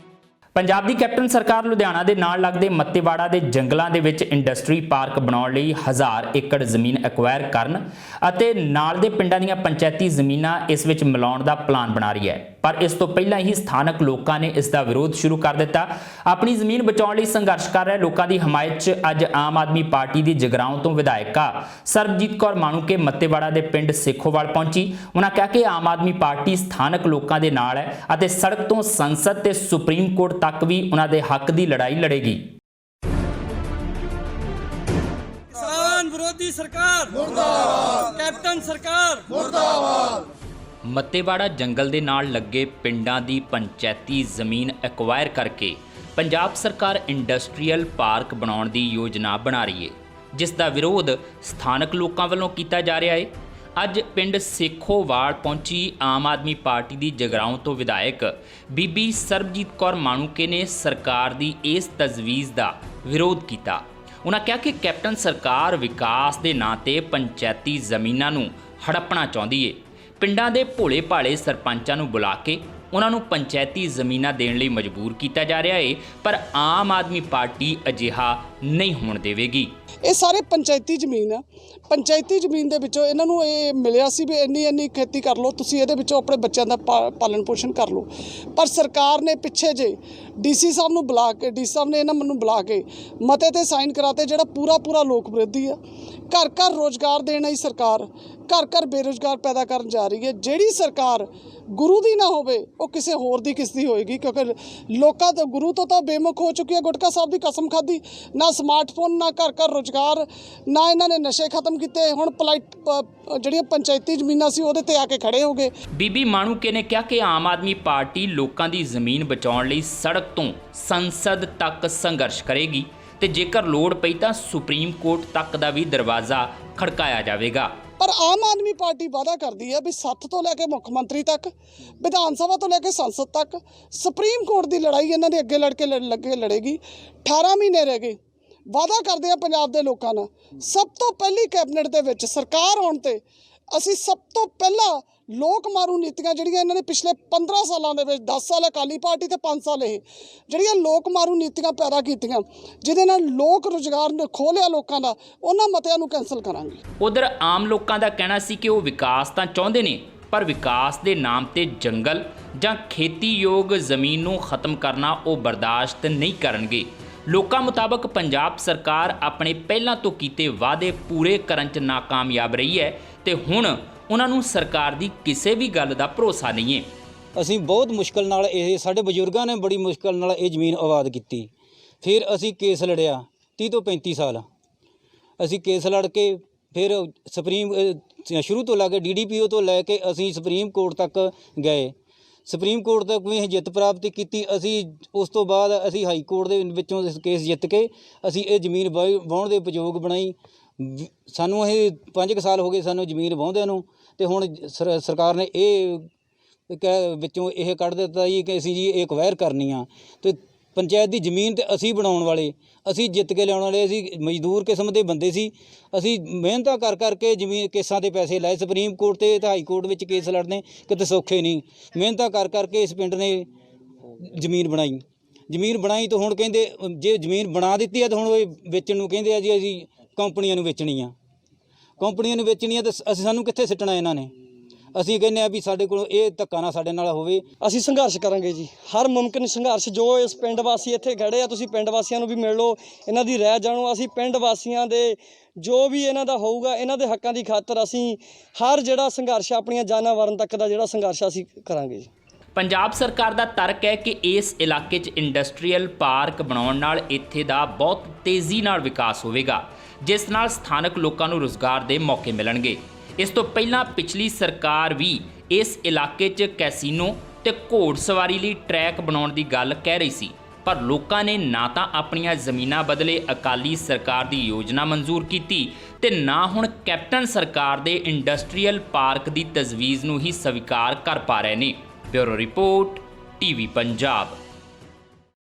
Punjab ਦੀ ਕੈਪਟਨ ਸਰਕਾਰ ਲੁਧਿਆਣਾ ਦੇ ਨਾਲ ਲੱਗਦੇ ਮੱਤੇਵਾੜਾ ਦੇ ਜੰਗਲਾਂ ਦੇ ਵਿੱਚ ਇੰਡਸਟਰੀ ਪਾਰਕ ਬਣਾਉਣ ਲਈ 1000 ਏਕੜ ਜ਼ਮੀਨ ਐਕਵਾਇਰ ਕਰਨ ਅਤੇ ਨਾਲ ਦੇ ਪਿੰਡਾਂ ਦੀਆਂ ਪੰਚਾਇਤੀ ਜ਼ਮੀਨਾਂ ਇਸ ਵਿੱਚ ਮਿਲਾਉਣ ਦਾ ਪਲਾਨ ਬਣਾ ਰਹੀ ਹੈ। ਪਰ ਇਸ ਤੋਂ ਪਹਿਲਾਂ ਹੀ ਸਥਾਨਕ ਲੋਕਾਂ ਨੇ ਇਸ ਦਾ ਵਿਰੋਧ ਸ਼ੁਰੂ ਕਰ ਦਿੱਤਾ। ਆਪਣੀ ਜ਼ਮੀਨ ਬਚਾਉਣ ਲਈ ਸੰਘਰਸ਼ ਕਰ ਰਹੇ ਲੋਕਾਂ ਦੀ ਹਮਾਇਤ 'ਚ ਅੱਜ ਆਮ ਆਦਮੀ ਪਾਰਟੀ ਦੀ ਜਗਰਾਉਂ ਤੋਂ ਵਿਧਾਇਕਾ ਸਰਬਜੀਤ ਕੌਰ ਮਾਣੂਕੇ ਮੱਤੇਵਾੜਾ ਦੇ ਪਿੰਡ ਸੇਖੋਵਾਲ ਪਹੁੰਚੀ। ਉਹਨਾਂ ਕਿਹਾ ਕਿ ਆਮ ਆਦਮੀ ਪਾਰਟੀ ਸਥਾਨਕ ਲੋਕਾਂ ਦੇ ਨਾਲ ਹੈ ਅਤੇ ਸੜਕ ਤੋਂ ਸੰਸਦ ਤੇ ਸੁਪਰੀਮ ਕੋਰਟ ਤੱਕ ਵੀ ਉਹਨਾਂ ਦੇ ਹੱਕ ਦੀ ਲੜਾਈ ਲੜੇਗੀ। ਕਿਸਾਨ ਵਿਰੋਧੀ ਸਰਕਾਰ ਮੁਰਦਾਬਾਦ, ਕੈਪਟਨ ਸਰਕਾਰ ਮੁਰਦਾਬਾਦ। ਮੱਤੇਵਾੜਾ ਜੰਗਲ ਦੇ ਨਾਲ ਲੱਗੇ ਪਿੰਡਾਂ ਦੀ ਪੰਚਾਇਤੀ ਜ਼ਮੀਨ ਐਕਵਾਇਰ ਕਰਕੇ ਪੰਜਾਬ ਸਰਕਾਰ ਇੰਡਸਟਰੀਅਲ ਪਾਰਕ ਬਣਾਉਣ ਦੀ ਯੋਜਨਾ ਬਣਾ ਰਹੀ ਹੈ ਜਿਸ ਦਾ ਵਿਰੋਧ ਸਥਾਨਕ ਲੋਕਾਂ ਵੱਲੋਂ ਕੀਤਾ ਜਾ ਰਿਹਾ ਹੈ। ਅੱਜ ਪਿੰਡ ਸੇਖੋਵਾਲ ਪਹੁੰਚੀ ਆਮ ਆਦਮੀ ਪਾਰਟੀ ਦੀ ਜਗਰਾਉਂ ਤੋਂ ਵਿਧਾਇਕ ਬੀਬੀ ਸਰਬਜੀਤ ਕੌਰ ਮਾਣੂਕੇ ਨੇ ਸਰਕਾਰ ਦੀ ਇਸ ਤਜਵੀਜ਼ ਦਾ ਵਿਰੋਧ ਕੀਤਾ। ਉਹਨਾਂ ਕਿਹਾ ਕਿ ਕੈਪਟਨ ਸਰਕਾਰ ਵਿਕਾਸ ਦੇ ਨਾਂ ਤੇ ਪੰਚਾਇਤੀ ਜ਼ਮੀਨਾਂ ਨੂੰ ਹੜੱਪਣਾ ਚਾਹੁੰਦੀ ਹੈ। ਪਿੰਡਾਂ ਦੇ ਭੋਲੇ ਭਾਲੇ ਸਰਪੰਚਾਂ ਨੂੰ ਬੁਲਾ ਕੇ ਉਹਨਾਂ ਨੂੰ ਪੰਚਾਇਤੀ ਜ਼ਮੀਨਾਂ ਦੇਣ ਲਈ ਮਜਬੂਰ ਕੀਤਾ ਜਾ ਰਿਹਾ ਹੈ ਪਰ ਆਮ ਆਦਮੀ ਪਾਰਟੀ ਅਜਿਹਾ ਨਹੀਂ ਹੋਣ ਦੇਵੇਗੀ। ਇਹ ਸਾਰੇ ਪੰਚਾਇਤੀ ਜ਼ਮੀਨ ਆ। ਪੰਚਾਇਤੀ ਜ਼ਮੀਨ ਦੇ ਵਿੱਚੋਂ ਇਹਨਾਂ ਨੂੰ ਇਹ ਮਿਲਿਆ ਸੀ ਵੀ ਇੰਨੀ ਖੇਤੀ ਕਰ ਲਓ, ਤੁਸੀਂ ਇਹਦੇ ਵਿੱਚੋਂ ਆਪਣੇ ਬੱਚਿਆਂ ਦਾ ਪਾਲਣ ਪੋਸ਼ਣ ਕਰ ਲਓ। ਪਰ ਸਰਕਾਰ ਨੇ ਪਿੱਛੇ ਜੇ ਡੀਸੀ ਸਾਹਿਬ ਨੂੰ ਬੁਲਾ ਕੇ ਡੀਸੀ ਸਾਹਿਬ ਨੇ ਇਹਨਾਂ ਮੈਨੂੰ ਬੁਲਾ ਕੇ ਮਤੇ ਤੇ ਸਾਈਨ ਕਰਾਤੇ ਜਿਹੜਾ ਪੂਰਾ ਲੋਕ ਵਿਰੋਧੀ ਆ। ਘਰ ਘਰ ਰੋਜ਼ਗਾਰ ਦੇਣ ਵਾਲੀ ਸਰਕਾਰ ਘਰ ਘਰ ਬੇਰੁਜ਼ਗਾਰ ਪੈਦਾ ਕਰਨ ਜਾ ਰਹੀ ਹੈ। ਜਿਹੜੀ ਸਰਕਾਰ ਗੁਰੂ ਦੀ ਨਾ ਹੋਵੇ ਉਹ ਕਿਸੇ ਹੋਰ ਦੀ ਕਿਸ ਦੀ ਹੋਏਗੀ ਕਿਉਂਕਿ ਲੋਕਾਂ ਤੋਂ ਗੁਰੂ ਤੋਂ ਤਾਂ ਬੇਮੁਖ ਹੋ ਚੁੱਕੀ ਹੈ। ਗੁਟਕਾ ਸਾਹਿਬ ਦੀ ਕਸਮ ਖਾਧੀ, ਨਾ ਸਮਾਰਟਫੋਨ, ਨਾ ਘਰ ਘਰ ਰੋਜ਼ਗਾਰ, ਨਾ ਇਹਨਾਂ ਨੇ ਨਸ਼ੇ ਖਤਮ ਕੀਤੇ। ਹੁਣ ਜਿਹੜੀਆਂ ਪੰਚਾਇਤੀ ਜ਼ਮੀਨਾਂ ਸੀ ਉਹਦੇ ਤੇ ਆ ਕੇ ਖੜੇ ਹੋ ਗਏ। ਬੀਬੀ ਮਾਣੂਕੇ ਨੇ ਕਿਹਾ ਕਿ ਆਮ ਆਦਮੀ ਪਾਰਟੀ ਲੋਕਾਂ ਦੀ ਜ਼ਮੀਨ ਬਚਾਉਣ ਲਈ ਸੜਕ ਤੋਂ ਸੰਸਦ ਤੱਕ ਸੰਘਰਸ਼ ਕਰੇਗੀ ਤੇ ਜੇਕਰ ਲੋੜ ਪਈ ਤਾਂ ਸੁਪਰੀਮ ਕੋਰਟ ਤੱਕ ਦਾ ਵੀ ਦਰਵਾਜ਼ਾ ਖੜਕਾਇਆ ਜਾਵੇਗਾ। ਪਰ ਆਮ ਆਦਮੀ ਪਾਰਟੀ ਵਾਅਦਾ ਕਰਦੀ ਹੈ ਵੀ ਸੱਥ ਤੋਂ ਲੈ ਕੇ ਮੁੱਖ ਮੰਤਰੀ ਤੱਕ, ਵਿਧਾਨ ਸਭਾ ਤੋਂ ਲੈ ਕੇ ਸੰਸਦ ਤੱਕ, ਸੁਪਰੀਮ ਕੋਰਟ ਦੀ ਲੜਾਈ ਇਹਨਾਂ ਦੇ ਅੱਗੇ ਲੜੇਗੀ। 18 ਮਹੀਨੇ ਰਹਿ ਗਏ। ਵਾਅਦਾ ਕਰਦੇ ਆ ਪੰਜਾਬ ਦੇ ਲੋਕਾਂ ਨਾਲ। ਸਭ ਤੋਂ ਪਹਿਲੀ ਕੈਬਨਿਟ ਦੇ ਵਿੱਚ ਸਰਕਾਰ ਆਉਣ ਤੇ ਅਸੀਂ ਸਭ ਤੋਂ ਪਹਿਲਾਂ ਲੋਕ ਮਾਰੂ ਨੀਤੀਆਂ ਜਿਹੜੀਆਂ ਇਹਨਾਂ ਨੇ ਪਿਛਲੇ 15 ਸਾਲਾਂ ਦੇ ਵਿੱਚ, 10 ਸਾਲ ਅਕਾਲੀ ਪਾਰਟੀ ਤੇ 5 ਸਾਲ ਇਹ ਜਿਹੜੀਆਂ ਲੋਕ ਮਾਰੂ ਨੀਤੀਆਂ ਪੈਦਾ ਕੀਤੀਆਂ, ਜਿਹਦੇ ਨਾਲ ਲੋਕ ਰੁਜ਼ਗਾਰ ਖੋਹ ਲਿਆ ਲੋਕਾਂ ਦਾ, ਉਹਨਾਂ ਮਤਿਆਂ ਨੂੰ ਕੈਂਸਲ ਕਰਾਂਗੇ। ਉਧਰ ਆਮ ਲੋਕਾਂ ਦਾ ਕਹਿਣਾ ਸੀ ਕਿ ਉਹ ਵਿਕਾਸ ਤਾਂ ਚਾਹੁੰਦੇ ਨੇ, ਪਰ ਵਿਕਾਸ ਦੇ ਨਾਮ ਤੇ ਜੰਗਲ ਜਾਂ ਖੇਤੀਯੋਗ ਜ਼ਮੀਨ ਨੂੰ ਖਤਮ ਕਰਨਾ ਉਹ ਬਰਦਾਸ਼ਤ ਨਹੀਂ ਕਰਨਗੇ। ਲੋਕਾਂ ਮੁਤਾਬਕ ਪੰਜਾਬ ਸਰਕਾਰ ਆਪਣੇ ਪਹਿਲਾਂ ਤੋਂ ਕੀਤੇ ਵਾਅਦੇ ਪੂਰੇ ਕਰਨ 'ਚ ਨਾਕਾਮਯਾਬ ਰਹੀ ਹੈ ਤੇ ਹੁਣ ਉਹਨਾਂ ਨੂੰ ਸਰਕਾਰ ਦੀ ਕਿਸੇ ਵੀ ਗੱਲ ਦਾ ਭਰੋਸਾ ਨਹੀਂ ਹੈ। ਅਸੀਂ ਬਹੁਤ ਮੁਸ਼ਕਲ ਨਾਲ, ਇਹ ਸਾਡੇ ਬਜ਼ੁਰਗਾਂ ਨੇ ਬੜੀ ਮੁਸ਼ਕਲ ਨਾਲ ਇਹ ਜ਼ਮੀਨ ਆਬਾਦ ਕੀਤੀ। ਫਿਰ ਅਸੀਂ ਕੇਸ ਲੜਿਆ 30 ਤੋਂ 35 ਸਾਲ ਅਸੀਂ ਕੇਸ ਲੜ ਕੇ ਫਿਰ ਸ਼ੁਰੂ ਤੋਂ ਲੈ ਕੇ DDPO ਤੋਂ ਲੈ ਕੇ ਅਸੀਂ ਸੁਪਰੀਮ ਕੋਰਟ ਤੱਕ ਗਏ। ਸੁਪਰੀਮ ਕੋਰਟ ਤੱਕ ਵੀ ਅਸੀਂ ਜਿੱਤ ਪ੍ਰਾਪਤ ਕੀਤੀ। ਅਸੀਂ ਉਸ ਤੋਂ ਬਾਅਦ ਅਸੀਂ ਹਾਈ ਕੋਰਟ ਦੇ ਵਿੱਚੋਂ ਕੇਸ ਜਿੱਤ ਕੇ ਅਸੀਂ ਇਹ ਜ਼ਮੀਨ ਵਾਹੁਣ ਦੇ ਉਪਯੋਗ ਬਣਾਈ। ਸਾਨੂੰ ਇਹ 5 ਸਾਲ ਹੋ ਗਏ ਸਾਨੂੰ ਜ਼ਮੀਨ ਵਾਹੁੰਦਿਆਂ ਨੂੰ, ਤੇ ਹੁਣ ਸਰਕਾਰ ਨੇ ਇਹ ਵਿੱਚੋਂ ਇਹ ਕੱਢ ਦਿੱਤਾ ਜੀ ਕਿ ਅਸੀਂ ਜੀ ਇਹ ਅਕਵਾਇਰ ਕਰਨੀ ਆ, ਤੇ ਪੰਚਾਇਤ ਦੀ ਜ਼ਮੀਨ ਤੇ ਅਸੀਂ ਬਣਾਉਣ ਵਾਲੇ, ਅਸੀਂ ਜਿੱਤ ਕੇ ਲਿਆਉਣ ਵਾਲੇ, ਅਸੀਂ ਮਜ਼ਦੂਰ ਕਿਸਮ ਦੇ ਬੰਦੇ ਸੀ। ਅਸੀਂ ਮਿਹਨਤਾਂ ਕਰ ਕਰਕੇ ਜ਼ਮੀਨ ਕੇਸਾਂ ਦੇ ਪੈਸੇ ਲਾਏ। ਸੁਪਰੀਮ ਕੋਰਟ ਤੇ ਹਾਈ ਕੋਰਟ ਵਿੱਚ ਕੇਸ ਲੜਨੇ ਕਿਤੇ ਸੌਖੇ ਨਹੀਂ। ਮਿਹਨਤਾਂ ਕਰ ਕਰਕੇ ਇਸ ਪਿੰਡ ਨੇ ਜ਼ਮੀਨ ਬਣਾਈ ਤਾਂ ਹੁਣ ਕਹਿੰਦੇ ਜੇ ਜ਼ਮੀਨ ਬਣਾ ਦਿੱਤੀ ਹੈ ਤਾਂ ਹੁਣ ਉਹ ਵੇਚਣ ਨੂੰ ਕਹਿੰਦੇ ਆ ਜੀ ਅਸੀਂ ਕੰਪਨੀਆਂ ਨੂੰ ਵੇਚਣੀ ਆ ਤਾਂ ਅਸੀਂ ਸਾਨੂੰ ਕਿੱਥੇ ਸਿੱਟਣਾ ਇਹਨਾਂ ਨੇ। ਅਸੀਂ ਕਹਿੰਦੇ ਆ ਵੀ ਸਾਡੇ ਕੋਲ ਇਹ ਧੱਕਾ ਨਾ ਸਾਡੇ ਨਾਲ ਹੋਵੇ। ਅਸੀਂ ਸੰਘਰਸ਼ ਕਰਾਂਗੇ ਜੀ, ਹਰ ਮੁਮਕਿਨ ਸੰਘਰਸ਼। ਜੋ ਇਸ ਪਿੰਡ ਵਾਸੀ ਇੱਥੇ ਖੜੇ ਆ, ਤੁਸੀਂ ਪਿੰਡ ਵਾਸੀਆਂ ਨੂੰ ਵੀ ਮਿਲ ਲਓ, ਇਹਨਾਂ ਦੀ ਰਾਏ ਜਾਣੋ। ਅਸੀਂ ਪਿੰਡ ਵਾਸੀਆਂ ਦੇ ਜੋ ਵੀ ਇਹਨਾਂ ਦਾ ਹੋਊਗਾ, ਇਹਨਾਂ ਦੇ ਹੱਕਾਂ ਦੀ ਖਾਤਰ ਅਸੀਂ ਹਰ ਜਿਹੜਾ ਸੰਘਰਸ਼ ਆਪਣੀਆਂ ਜਾਨਾਂ ਵਾਰਨ ਤੱਕ ਦਾ ਜਿਹੜਾ ਸੰਘਰਸ਼ ਅਸੀਂ ਕਰਾਂਗੇ ਜੀ। ਪੰਜਾਬ ਸਰਕਾਰ ਦਾ ਤਰਕ ਹੈ ਕਿ ਇਸ ਇਲਾਕੇ 'ਚ ਇੰਡਸਟਰੀਅਲ ਪਾਰਕ ਬਣਾਉਣ ਨਾਲ ਇੱਥੇ ਦਾ ਬਹੁਤ ਤੇਜ਼ੀ ਨਾਲ ਵਿਕਾਸ ਹੋਵੇਗਾ, ਜਿਸ ਨਾਲ ਸਥਾਨਕ ਲੋਕਾਂ ਨੂੰ ਰੁਜ਼ਗਾਰ ਦੇ ਮੌਕੇ ਮਿਲਣਗੇ। ਇਸ ਤੋਂ ਪਹਿਲਾਂ ਪਿਛਲੀ ਸਰਕਾਰ ਵੀ ਇਸ ਇਲਾਕੇ 'ਚ ਕੈਸੀਨੋ ਤੇ ਘੋੜਸਵਾਰੀ ਲਈ ਟਰੈਕ ਬਣਾਉਣ ਦੀ ਗੱਲ ਕਹਿ ਰਹੀ ਸੀ, ਪਰ ਲੋਕਾਂ ਨੇ ਨਾ ਤਾਂ ਆਪਣੀਆਂ ਜ਼ਮੀਨਾਂ ਬਦਲੇ ਅਕਾਲੀ ਸਰਕਾਰ ਦੀ ਯੋਜਨਾ ਮਨਜ਼ੂਰ ਕੀਤੀ ਤੇ ਨਾ ਹੁਣ ਕੈਪਟਨ ਸਰਕਾਰ ਦੇ ਇੰਡਸਟਰੀਅਲ ਪਾਰਕ ਦੀ ਤਜਵੀਜ਼ ਨੂੰ ਹੀ ਸਵੀਕਾਰ ਕਰ ਪਾ ਰਹੇ ਨੇ। Bureau report, TV Punjab.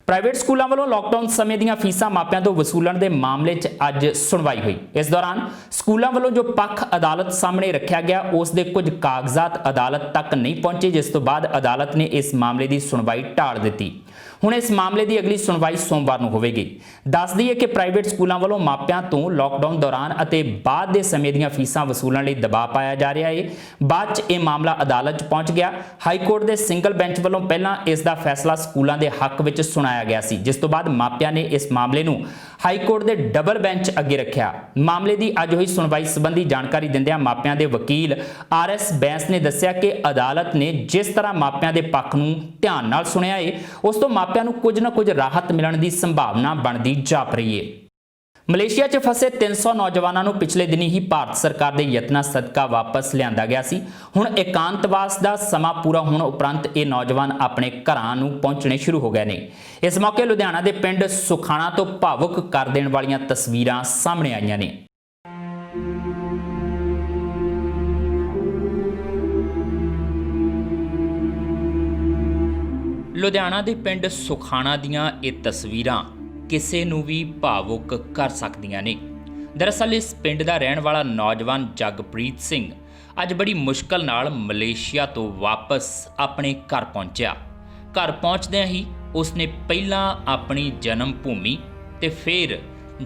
Private ਸਕੂਲਾਂ ਵੱਲੋਂ ਲਾਕਡਾਊਨ ਸਮੇਂ ਦੀਆਂ ਫੀਸਾਂ ਮਾਪਿਆਂ ਤੋਂ ਵਸੂਲਣ ਦੇ ਮਾਮਲੇ 'ਚ ਅੱਜ ਸੁਣਵਾਈ ਹੋਈ। ਇਸ ਦੌਰਾਨ ਸਕੂਲਾਂ ਵੱਲੋਂ ਜੋ ਪੱਖ ਅਦਾਲਤ ਸਾਹਮਣੇ ਰੱਖਿਆ ਗਿਆ, ਉਸ ਦੇ ਕੁਝ ਕਾਗਜ਼ਾਤ ਅਦਾਲਤ ਤੱਕ ਨਹੀਂ ਪਹੁੰਚੇ, ਜਿਸ ਤੋਂ ਬਾਅਦ ਅਦਾਲਤ ਨੇ ਇਸ ਮਾਮਲੇ ਦੀ ਸੁਣਵਾਈ ਟਾਲ ਦਿੱਤੀ। ਹੁਣ ਇਸ ਮਾਮਲੇ ਦੀ ਅਗਲੀ ਸੁਣਵਾਈ ਸੋਮਵਾਰ ਨੂੰ ਹੋਵੇਗੀ। ਦੱਸ ਦਈਏ ਕਿ ਪ੍ਰਾਈਵੇਟ ਸਕੂਲਾਂ ਵੱਲੋਂ ਮਾਪਿਆਂ ਤੋਂ ਲਾਕਡਾਊਨ ਦੌਰਾਨ ਅਤੇ ਬਾਅਦ ਦੇ ਸਮੇਂ ਦੀਆਂ ਫੀਸਾਂ ਵਸੂਲਣ ਲਈ ਦਬਾਅ ਪਾਇਆ ਜਾ ਰਿਹਾ ਹੈ। ਬਾਅਦ 'ਚ ਇਹ ਮਾਮਲਾ ਅਦਾਲਤ 'ਚ ਪਹੁੰਚ ਗਿਆ। ਹਾਈ ਕੋਰਟ ਦੇ ਸਿੰਗਲ ਬੈਂਚ ਵੱਲੋਂ ਪਹਿਲਾਂ ਇਸ ਦਾ ਫੈਸਲਾ ਸਕੂਲਾਂ ਦੇ ਹੱਕ ਵਿੱਚ ਸੁਣਾਇਆ ਗਿਆ ਸੀ, ਜਿਸ ਤੋਂ ਬਾਅਦ ਮਾਪਿਆਂ ਨੇ ਇਸ ਮਾਮਲੇ ਨੂੰ ਹਾਈ ਕੋਰਟ ਦੇ ਡਬਲ ਬੈਂਚ ਅੱਗੇ ਰੱਖਿਆ। ਮਾਮਲੇ ਦੀ ਅੱਜ ਹੋਈ ਸੁਣਵਾਈ ਸੰਬੰਧੀ ਜਾਣਕਾਰੀ ਦਿੰਦਿਆਂ ਮਾਪਿਆਂ ਦੇ ਵਕੀਲ RS ਬੈਂਸ ਨੇ ਦੱਸਿਆ ਕਿ ਅਦਾਲਤ ਨੇ ਜਿਸ ਤਰ੍ਹਾਂ ਮਾਪਿਆਂ ਦੇ ਪੱਖ ਨੂੰ ਧਿਆਨ ਨਾਲ ਸੁਣਿਆ ਹੈ, ਉਸ ਤੋਂ ਮਾਪਿਆਂ ਨੂੰ ਕੁਝ ਨਾ ਕੁਝ ਰਾਹਤ ਮਿਲਣ ਦੀ ਸੰਭਾਵਨਾ ਬਣਦੀ ਜਾਪ ਰਹੀ ਹੈ। ਮਲੇਸ਼ੀਆ 'ਚ ਫਸੇ 300 ਨੌਜਵਾਨਾਂ ਨੂੰ ਪਿਛਲੇ ਦਿਨੀ ਹੀ ਭਾਰਤ ਸਰਕਾਰ ਦੇ ਯਤਨਾਂ ਸਦਕਾ ਵਾਪਸ ਲਿਆਂਦਾ ਗਿਆ ਸੀ। ਹੁਣ ਇਕਾਂਤਵਾਸ ਦਾ ਸਮਾਂ ਪੂਰਾ ਹੋਣ ਉਪਰੰਤ ਇਹ ਨੌਜਵਾਨ ਆਪਣੇ ਘਰਾਂ ਨੂੰ ਪਹੁੰਚਣੇ ਸ਼ੁਰੂ ਹੋ ਗਏ ਨੇ। ਇਸ ਮੌਕੇ ਲੁਧਿਆਣਾ ਦੇ ਪਿੰਡ ਸੁਖਾਣਾ ਤੋਂ ਭਾਵੁਕ ਕਰ ਦੇਣ ਵਾਲੀਆਂ ਤਸਵੀਰਾਂ ਸਾਹਮਣੇ ਆਈਆਂ ਨੇ। ਲੁਧਿਆਣਾ ਦੇ ਪਿੰਡ ਸੁਖਾਣਾ ਦੀਆਂ ਇਹ ਤਸਵੀਰਾਂ ਕਿਸੇ ਨੂੰ ਵੀ ਭਾਵੁਕ ਕਰ ਸਕਦੀਆਂ ਨੇ। ਦਰਅਸਲ ਇਸ ਪਿੰਡ ਦਾ ਰਹਿਣ ਵਾਲਾ ਨੌਜਵਾਨ ਜਗਪ੍ਰੀਤ ਸਿੰਘ ਅੱਜ ਬੜੀ ਮੁਸ਼ਕਲ ਨਾਲ ਮਲੇਸ਼ੀਆ ਤੋਂ ਵਾਪਸ ਆਪਣੇ ਘਰ ਪਹੁੰਚਿਆ। ਘਰ ਪਹੁੰਚਦਿਆਂ ਹੀ ਉਸਨੇ ਪਹਿਲਾਂ ਆਪਣੀ ਜਨਮ ਭੂਮੀ ਤੇ ਫਿਰ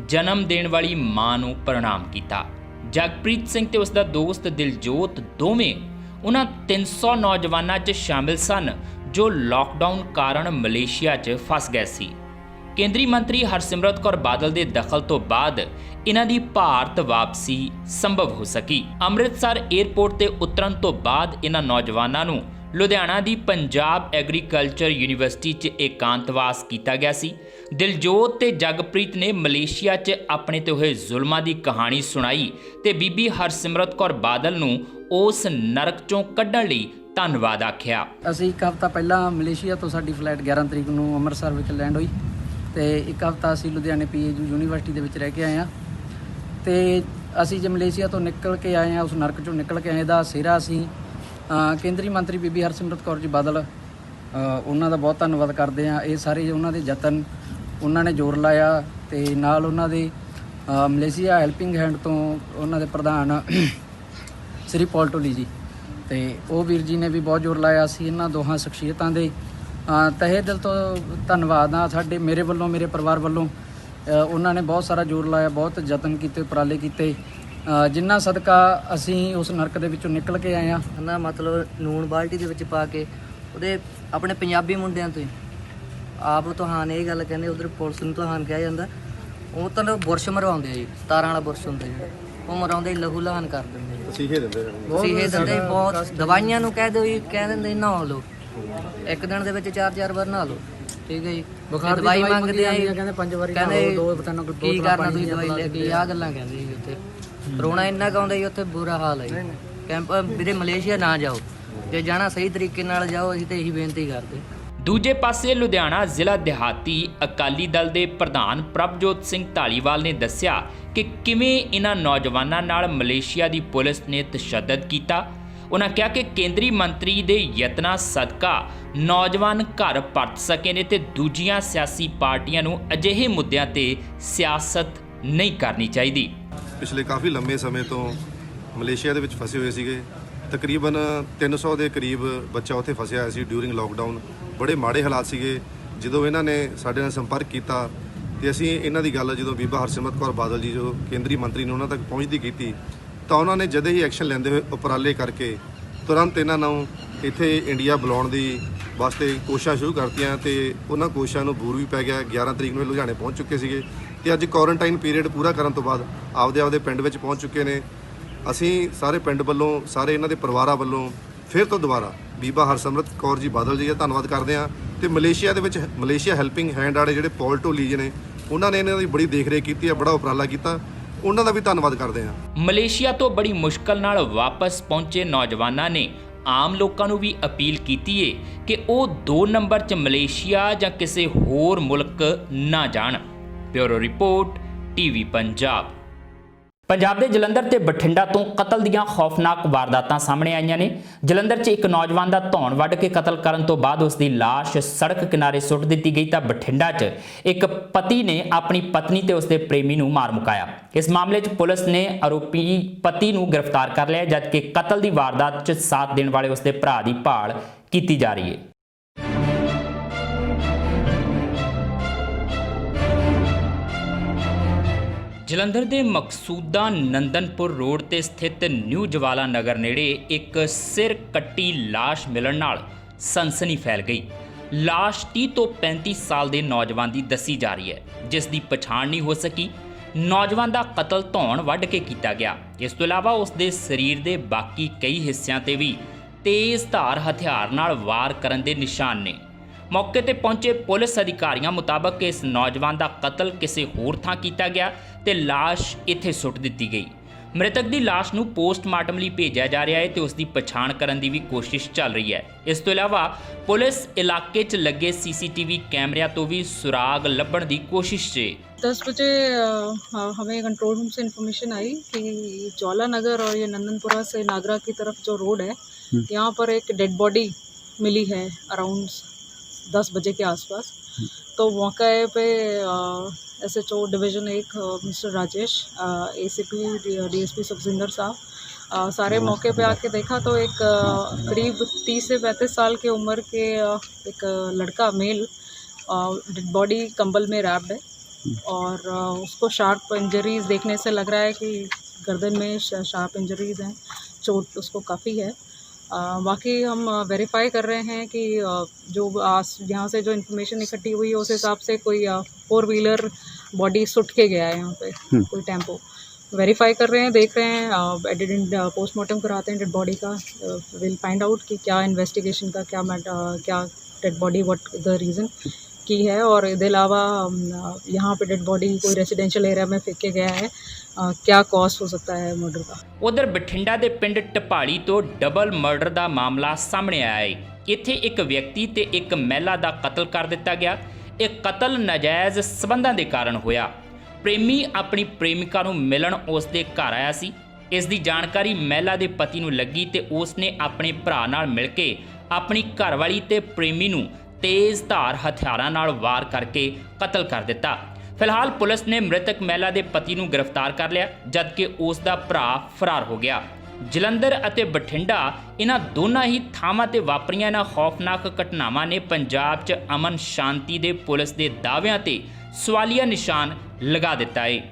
ਜਨਮ ਦੇਣ ਵਾਲੀ ਮਾਂ ਨੂੰ ਪ੍ਰਣਾਮ ਕੀਤਾ। ਜਗਪ੍ਰੀਤ ਸਿੰਘ ਤੇ ਉਸਦਾ ਦੋਸਤ ਦਿਲਜੋਤ ਦੋਵੇਂ ਉਹਨਾਂ 300 ਨੌਜਵਾਨਾਂ 'ਚ ਸ਼ਾਮਿਲ ਸਨ ਜੋ ਲਾਕਡਾਊਨ ਕਾਰਨ ਮਲੇਸ਼ੀਆ 'ਚ ਫਸ ਗਏ ਸੀ। ਕੇਂਦਰੀ ਮੰਤਰੀ ਹਰਸਿਮਰਤ ਕੌਰ ਬਾਦਲ ਦੇ ਦਖਲ ਤੋਂ ਬਾਅਦ ਇਹਨਾਂ ਦੀ ਭਾਰਤ ਵਾਪਸੀ ਸੰਭਵ ਹੋ ਸਕੀ। ਅੰਮ੍ਰਿਤਸਰ ਏਅਰਪੋਰਟ ਤੇ ਉਤਰਨ ਤੋਂ ਬਾਅਦ ਇਹਨਾਂ ਨੌਜਵਾਨਾਂ ਨੂੰ ਲੁਧਿਆਣਾ ਦੀ ਪੰਜਾਬ ਐਗਰੀਕਲਚਰ ਯੂਨੀਵਰਸਿਟੀ 'ਚ ਇਕਾਂਤਵਾਸ ਕੀਤਾ ਗਿਆ ਸੀ। ਦਿਲਜੋਤ ਤੇ ਜਗਪ੍ਰੀਤ ਨੇ ਮਲੇਸ਼ੀਆ 'ਚ ਆਪਣੇ ਤੇ ਹੋਏ ਜ਼ੁਲਮਾਂ ਦੀ ਕਹਾਣੀ ਸੁਣਾਈ ਤੇ ਬੀਬੀ ਹਰਸਿਮਰਤ ਕੌਰ ਬਾਦਲ ਨੂੰ ਉਸ ਨਰਕ 'ਚੋਂ ਕੱਢਣ ਲਈ ਧੰਨਵਾਦ ਆਖਿਆ। ਅਸੀਂ ਇੱਕ ਹਫ਼ਤਾ ਪਹਿਲਾਂ ਮਲੇਸ਼ੀਆ ਤੋਂ ਸਾਡੀ ਫਲਾਈਟ 11 ਤਰੀਕ ਨੂੰ ਅੰਮ੍ਰਿਤਸਰ ਵਿਖੇ ਲੈਂਡ ਹੋਈ ਤੇ ਇੱਕ ਹਫ਼ਤਾ ਅਸੀਂ ਲੁਧਿਆਣੇ PAU ਯੂਨੀਵਰਸਿਟੀ ਦੇ ਵਿੱਚ ਰਹਿ ਕੇ ਆਏ ਹਾਂ ਤੇ ਅਸੀਂ ਜੇ ਮਲੇਸ਼ੀਆ ਤੋਂ ਨਿਕਲ ਕੇ ਆਏ ਹਾਂ, ਉਸ ਨਰਕ ਚੋਂ ਨਿਕਲ ਕੇ ਆਏ ਦਾ ਸਿਹਰਾ ਅਸੀਂ ਕੇਂਦਰੀ ਮੰਤਰੀ ਬੀਬੀ ਹਰਸਿਮਰਤ ਕੌਰ ਜੀ ਬਾਦਲ ਉਹਨਾਂ ਦਾ ਬਹੁਤ ਧੰਨਵਾਦ ਕਰਦੇ ਹਾਂ। ਇਹ ਸਾਰੇ ਉਹਨਾਂ ਦੇ ਯਤਨ, ਉਹਨਾਂ ਨੇ ਜ਼ੋਰ ਲਾਇਆ ਤੇ ਨਾਲ ਉਹਨਾਂ ਦੇ ਮਲੇਸ਼ੀਆ ਹੈਲਪਿੰਗ ਹੈਂਡ ਤੋਂ ਉਹਨਾਂ ਦੇ ਪ੍ਰਧਾਨ ਸ੍ਰੀ ਪੌਲ ਟੋਲੀ ਜੀ ਤੇ ਉਹ ਵੀਰ ਜੀ ਨੇ ਵੀ ਬਹੁਤ ਜ਼ੋਰ ਲਾਇਆ। ਅਸੀਂ ਇਹਨਾਂ ਦੋਹਾਂ ਸ਼ਖਸੀਅਤਾਂ ਦੇ ਤਹਿ ਦਿਲ ਤੋਂ ਧੰਨਵਾਦ ਆ। ਮੇਰੇ ਵੱਲੋਂ, ਮੇਰੇ ਪਰਿਵਾਰ ਵੱਲੋਂ ਉਹਨਾਂ ਨੇ ਬਹੁਤ ਸਾਰਾ ਜ਼ੋਰ ਲਾਇਆ, ਬਹੁਤ ਯਤਨ ਕੀਤੇ, ਉਪਰਾਲੇ ਕੀਤੇ, ਜਿਨ੍ਹਾਂ ਸਦਕਾ ਅਸੀਂ ਉਸ ਨਰਕ ਦੇ ਵਿੱਚੋਂ ਨਿਕਲ ਕੇ ਆਏ ਹਾਂ। ਨਾ ਮਤਲਬ ਨੂਣ ਬਾਲਟੀ ਦੇ ਵਿੱਚ ਪਾ ਕੇ ਉਹਦੇ ਆਪਣੇ ਪੰਜਾਬੀ ਮੁੰਡਿਆਂ ਤੋਂ ਆਪ ਤੁਹਾਨ ਇਹ ਗੱਲ ਕਹਿੰਦੇ, ਉਧਰ ਪੁਲਿਸ ਨੂੰ ਤੁਹਾਨ ਕਿਹਾ ਜਾਂਦਾ, ਉਹ ਤਾਂ ਬੁਰਸ਼ ਮਰਵਾਉਂਦੇ ਆ ਜੀ, ਤਾਰਾਂ ਵਾਲਾ ਬੁਰਸ਼ ਹੁੰਦਾ ਜਿਹੜਾ, ਉਹ ਮਰਾਉਂਦੇ ਲਹੂ ਲਹਾਨ ਕਰ ਦਿੰਦੇ ਜੀ। ਤਸੀਹੇ ਦਿੰਦੇ ਬਹੁਤ। ਦਵਾਈਆਂ ਨੂੰ ਕਹਿ ਦਿੰਦੇ ਨਹਾ ਲਓ, ਇੱਕ ਦਿਨ ਦੇ ਵਿੱਚ 4-4 ਵਾਰ ਨਹਾ ਲਓ, ਠੀਕ ਹੈ ਜੀ। ਬੁਖਾਰ ਦੀ ਦਵਾਈ ਮੰਗਦੇ ਆ, ਕਹਿੰਦੇ 5 ਵਾਰੀ ਕਹਿੰਦੇ ਦੋ ਕੀ ਕਰਨਾ ਤੁਸੀਂ ਦਵਾਈ ਲੈ ਕੇ, ਆਹ ਗੱਲਾਂ ਕਹਿੰਦੇ ਜੀ। ਉੱਥੇ ਰੋਣਾ ਇੰਨਾ ਕੁ ਆਉਂਦਾ ਜੀ, ਉੱਥੇ ਬੁਰਾ ਹਾਲ ਹੈ ਜੀ। ਕੈਂਪ ਵੀਰੇ ਮਲੇਸ਼ੀਆ ਨਾ ਜਾਓ, ਜੇ ਜਾਣਾ ਸਹੀ ਤਰੀਕੇ ਨਾਲ ਜਾਓ, ਅਸੀਂ ਤਾਂ ਇਹੀ ਬੇਨਤੀ ਕਰਦੇ। ਦੂਜੇ ਪਾਸੇ ਲੁਧਿਆਣਾ ਜ਼ਿਲ੍ਹਾ ਦਿਹਾਤੀ ਅਕਾਲੀ ਦਲ ਦੇ ਪ੍ਰਧਾਨ ਪ੍ਰਭਜੋਤ ਸਿੰਘ ਧਾਲੀਵਾਲ ਨੇ ਦੱਸਿਆ ਕਿ ਕਿਵੇਂ ਇਹਨਾਂ ਨੌਜਵਾਨਾਂ ਨਾਲ ਮਲੇਸ਼ੀਆ ਦੀ ਪੁਲਿਸ ਨੇ ਤਸ਼ੱਦਦ ਕੀਤਾ। ਉਹਨਾਂ ਕਿਹਾ ਕਿ ਕੇਂਦਰੀ ਮੰਤਰੀ ਦੇ ਯਤਨਾਂ ਸਦਕਾ ਨੌਜਵਾਨ ਘਰ ਪਰਤ ਸਕੇ ਨੇ ਤੇ ਦੂਜੀਆਂ ਸਿਆਸੀ ਪਾਰਟੀਆਂ ਨੂੰ ਅਜਿਹੇ ਮੁੱਦਿਆਂ ਤੇ ਸਿਆਸਤ ਨਹੀਂ ਕਰਨੀ ਚਾਹੀਦੀ। ਪਿਛਲੇ ਕਾਫੀ ਲੰਮੇ ਸਮੇਂ ਤੋਂ ਮਲੇਸ਼ੀਆ ਦੇ ਵਿੱਚ ਫਸੇ ਹੋਏ ਸੀਗੇ। ਤਕਰੀਬਨ 300 ਦੇ ਕਰੀਬ ਬੱਚਾ ਉੱਥੇ ਫਸਿਆ ਹੋਇਆ ਸੀ ਡਿਊਰਿੰਗ ਲਾਕਡਾਊਨ। ਬੜੇ ਮਾੜੇ ਹਾਲਾਤ ਸੀਗੇ। ਜਦੋਂ ਇਹਨਾਂ ਨੇ ਸਾਡੇ ਨਾਲ ਸੰਪਰਕ ਕੀਤਾ ਤੇ ਅਸੀਂ ਇਹਨਾਂ ਦੀ ਗੱਲ ਜਦੋਂ ਬੀਬਾ ਹਰਸਿਮਰਤ ਕੌਰ ਬਾਦਲ ਜੀ ਜੋ ਕੇਂਦਰੀ ਮੰਤਰੀ ਨੇ ਉਹਨਾਂ ਤੱਕ ਪਹੁੰਚਦੀ ਕੀਤੀ ਤਾਂ ਉਹਨਾਂ ਨੇ ਜਦੇ ਹੀ ਐਕਸ਼ਨ ਲੈਂਦੇ ਹੋਏ ਉਪਰਾਲੇ ਕਰਕੇ ਤੁਰੰਤ ਇਹਨਾਂ ਨੂੰ ਇੱਥੇ ਇੰਡੀਆ ਬੁਲਾਉਣ ਦੀ ਵਾਸਤੇ ਕੋਸ਼ਿਸ਼ਾਂ ਸ਼ੁਰੂ ਕਰਤੀਆਂ ਤੇ ਉਹਨਾਂ ਕੋਸ਼ਿਸ਼ਾਂ ਨੂੰ ਬੂਰ ਵੀ ਪੈ ਗਿਆ। 11 ਤਰੀਕ ਨੂੰ ਇਹ ਲੁਧਿਆਣੇ ਪਹੁੰਚ ਚੁੱਕੇ ਸੀਗੇ ਤੇ ਅੱਜ ਕੁਆਰੰਟਾਈਨ ਪੀਰੀਅਡ ਪੂਰਾ ਕਰਨ ਤੋਂ ਬਾਅਦ ਆਪਦੇ ਪਿੰਡ ਵਿੱਚ ਪਹੁੰਚ ਚੁੱਕੇ ਨੇ। ਅਸੀਂ ਸਾਰੇ ਪਿੰਡ ਵੱਲੋਂ, ਸਾਰੇ ਇਹਨਾਂ ਦੇ ਪਰਿਵਾਰਾਂ ਵੱਲੋਂ ਫਿਰ ਤੋਂ ਦੁਬਾਰਾ ਬੀਬਾ ਹਰਸਿਮਰਤ ਕੌਰ ਜੀ ਬਾਦਲ ਜੀ ਦਾ ਧੰਨਵਾਦ ਕਰਦੇ ਹਾਂ ਤੇ ਮਲੇਸ਼ੀਆ ਦੇ ਵਿੱਚ ਮਲੇਸ਼ੀਆ ਹੈਲਪਿੰਗ ਹੈਂਡ ਵਾਲੇ ਜਿਹੜੇ ਪੌਲ ਟੋਲੀ ਜੀ ਨੇ, ਉਹਨਾਂ ਨੇ ਇਹਨਾਂ ਦੀ ਬੜੀ ਦੇਖ ਰੇਖ ਕੀਤੀ ਹੈ, ਬੜਾ ਉਪਰਾਲਾ ਕੀਤਾ, ਉਹਨਾਂ ਦਾ ਵੀ ਧੰਨਵਾਦ ਕਰਦੇ ਹਾਂ। ਮਲੇਸ਼ੀਆ ਤੋਂ ਬੜੀ ਮੁਸ਼ਕਲ ਨਾਲ ਵਾਪਸ ਪਹੁੰਚੇ ਨੌਜਵਾਨਾਂ ਨੇ ਆਮ ਲੋਕਾਂ ਨੂੰ ਵੀ ਅਪੀਲ ਕੀਤੀ ਏ ਕਿ ਉਹ 2 ਨੰਬਰ 'ਚ ਮਲੇਸ਼ੀਆ ਜਾਂ ਕਿਸੇ ਹੋਰ ਮੁਲਕ ਨਾ ਜਾਣ। Bureau report, TV Punjab. Punjab ਦੇ ਜਲੰਧਰ ਤੇ ਬਠਿੰਡਾ ਤੋਂ ਕਤਲ ਦੀਆਂ ਖੌਫਨਾਕ ਵਾਰਦਾਤਾਂ ਸਾਹਮਣੇ ਆਈਆਂ ਨੇ। ਜਲੰਧਰ 'ਚ ਇੱਕ ਨੌਜਵਾਨ ਦਾ ਧੌਣ ਵੱਢ ਕੇ ਕਤਲ ਕਰਨ ਤੋਂ ਬਾਅਦ ਉਸ ਦੀ ਲਾਸ਼ ਸੜਕ ਕਿਨਾਰੇ ਸੁੱਟ ਦਿੱਤੀ ਗਈ ਤਾਂ ਬਠਿੰਡਾ 'ਚ ਇੱਕ ਪਤੀ ਨੇ ਆਪਣੀ ਪਤਨੀ ਤੇ ਉਸ ਦੇ ਪ੍ਰੇਮੀ ਨੂੰ ਮਾਰ ਮੁਕਾਇਆ। ਇਸ ਮਾਮਲੇ 'ਚ ਪੁਲਿਸ ਨੇ ਆਰੋਪੀ ਪਤੀ ਨੂੰ ਗ੍ਰਿਫਤਾਰ ਕਰ ਲਿਆ ਜਦਕਿ ਕਤਲ ਦੀ ਵਾਰਦਾਤ 'ਚ ਸਾਥ ਦੇਣ ਵਾਲੇ ਉਸ ਦੇ ਭਰਾ ਦੀ ਭਾਲ ਕੀਤੀ ਜਾ ਰਹੀ ਹੈ। ਜਲੰਧਰ ਦੇ ਮਕਸੂਦਾ ਨੰਦਨਪੁਰ ਰੋਡ ਤੇ ਸਥਿਤ ਨਿਊ ਜਵਾਲਾ ਨਗਰ ਨੇੜੇ ਇੱਕ ਸਿਰ ਕੱਟੀ ਲਾਸ਼ ਮਿਲਣ ਨਾਲ ਸਨਸਨੀ ਫੈਲ ਗਈ। ਲਾਸ਼ 30 ਤੋਂ 35 ਸਾਲ ਦੇ ਨੌਜਵਾਨ ਦੀ ਦੱਸੀ ਜਾ ਰਹੀ ਹੈ, ਜਿਸ ਦੀ ਪਛਾਣ ਨਹੀਂ ਹੋ ਸਕੀ। ਨੌਜਵਾਨ ਦਾ ਕਤਲ ਧੌਣ ਵੱਢ ਕੇ ਕੀਤਾ ਗਿਆ। ਇਸ ਤੋਂ ਇਲਾਵਾ ਉਸ ਦੇ ਸਰੀਰ ਦੇ ਬਾਕੀ ਕਈ ਹਿੱਸਿਆਂ ਤੇ ਵੀ ਤੇਜ਼ ਧਾਰ ਹਥਿਆਰ ਨਾਲ ਵਾਰ ਕਰਨ ਦੇ ਨਿਸ਼ਾਨ ਨੇ। ਮੌਕੇ ਤੇ ਪਹੁੰਚੇ ਪੁਲਿਸ ਅਧਿਕਾਰੀਆਂ ਮੁਤਾਬਕ ਇਸ ਨੌਜਵਾਨ ਦਾ ਕਤਲ ਕਿਸੇ ਹੋਰ ਥਾਂ ਕੀਤਾ ਗਿਆ ਤੇ ਲਾਸ਼ ਇੱਥੇ ਸੁੱਟ ਦਿੱਤੀ ਗਈ। ਮ੍ਰਿਤਕ ਦੀ ਲਾਸ਼ ਨੂੰ ਪੋਸਟਮਾਰਟਮ ਲਈ ਭੇਜਿਆ ਜਾ ਰਿਹਾ ਹੈ ਤੇ ਉਸ ਦੀ ਪਛਾਣ ਕਰਨ ਦੀ ਵੀ ਕੋਸ਼ਿਸ਼ ਚੱਲ ਰਹੀ ਹੈ। ਇਸ ਤੋਂ ਇਲਾਵਾ ਪੁਲਿਸ ਇਲਾਕੇ 'ਚ ਲੱਗੇ सीसीटीवी कैमरिया तो भी सुराग लभण की कोशिश है। 10 बजे हमें कंट्रोल रूम से इन्फॉर्मेशन आई कि ज्वाला नगर और ये नंदनपुरा से नागरा की तरफ जो रोड है, यहाँ पर एक डेड बॉडी मिली है अराउंड 10 बजे के आसपास। तो मौके पे SHO division 1 mister Rajesh, ACP DSP Sukhjinder साहब सारे मौके पे आके देखा तो एक करीब 30 से 35 साल की उम्र के एक लड़का मेल डेड बॉडी कंबल में रैप्ड है और उसको शार्प इंजरीज देखने से लग रहा है कि गर्दन में शार्प इंजरीज हैं, चोट उसको काफ़ी है। बाकी हम वेरीफाई कर रहे हैं कि जो यहाँ से जो इन्फॉर्मेशन इकट्ठी हुई है उस हिसाब से कोई 4 व्हीलर बॉडी सुट के गया है यहाँ पे, कोई टेम्पो। वेरीफाई कर रहे हैं, देख रहे हैं, पोस्टमार्टम कराते हैं डेड बॉडी का। विल फाइंड आउट कि क्या इन्वेस्टिगेशन का क्या dead body what the reason की है। और इसके अलावा यहाँ पे डेड बॉडी कोई रेजिडेंशियल एरिया में फेंके गया है, क्या कॉज हो सकता है मर्डर का। उधर बठिंडा के पिंड ढपाली तो डबल मर्डर का मामला सामने आया है। इत्थे एक व्यक्ति ते एक महिला का कतल कर दिता गया। एक कतल नाजायज़ संबंधां के कारण होया। ਪ੍ਰੇਮੀ ਆਪਣੀ ਪ੍ਰੇਮਿਕਾ ਨੂੰ ਮਿਲਣ ਉਸ ਦੇ ਘਰ ਆਇਆ ਸੀ। ਇਸ ਦੀ ਜਾਣਕਾਰੀ ਮਹਿਲਾ ਦੇ ਪਤੀ ਨੂੰ ਲੱਗੀ ਤੇ ਉਸ ਨੇ ਆਪਣੇ ਭਰਾ ਨਾਲ ਮਿਲ ਕੇ ਆਪਣੀ ਘਰਵਾਲੀ ਤੇ ਪ੍ਰੇਮੀ ਨੂੰ ਤੇਜ਼ ਧਾਰ ਹਥਿਆਰਾਂ ਨਾਲ ਵਾਰ ਕਰਕੇ ਕਤਲ ਕਰ ਦਿੱਤਾ। ਫਿਲਹਾਲ ਪੁਲਿਸ ਨੇ ਮ੍ਰਿਤਕ ਮਹਿਲਾ ਦੇ ਪਤੀ ਨੂੰ ਗ੍ਰਿਫਤਾਰ ਕਰ ਲਿਆ, ਜਦਕਿ ਉਸ ਦਾ ਭਰਾ ਫਰਾਰ ਹੋ ਗਿਆ। ਜਲੰਧਰ ਅਤੇ ਬਠਿੰਡਾ ਇਹਨਾਂ ਦੋਨਾਂ ਹੀ ਥਾਵਾਂ ਤੇ ਵਾਪਰੀਆਂ ਇਹਨਾਂ ਖੌਫਨਾਕ ਘਟਨਾਵਾਂ ਨੇ ਪੰਜਾਬ 'ਚ ਅਮਨ ਸ਼ਾਂਤੀ ਦੇ ਪੁਲਿਸ ਦੇ ਦਾਅਵਿਆਂ ਤੇ ਸਵਾਲੀਆ ਨਿਸ਼ਾਨ ਲਗਾ ਦਿੱਤਾ ਹੈ।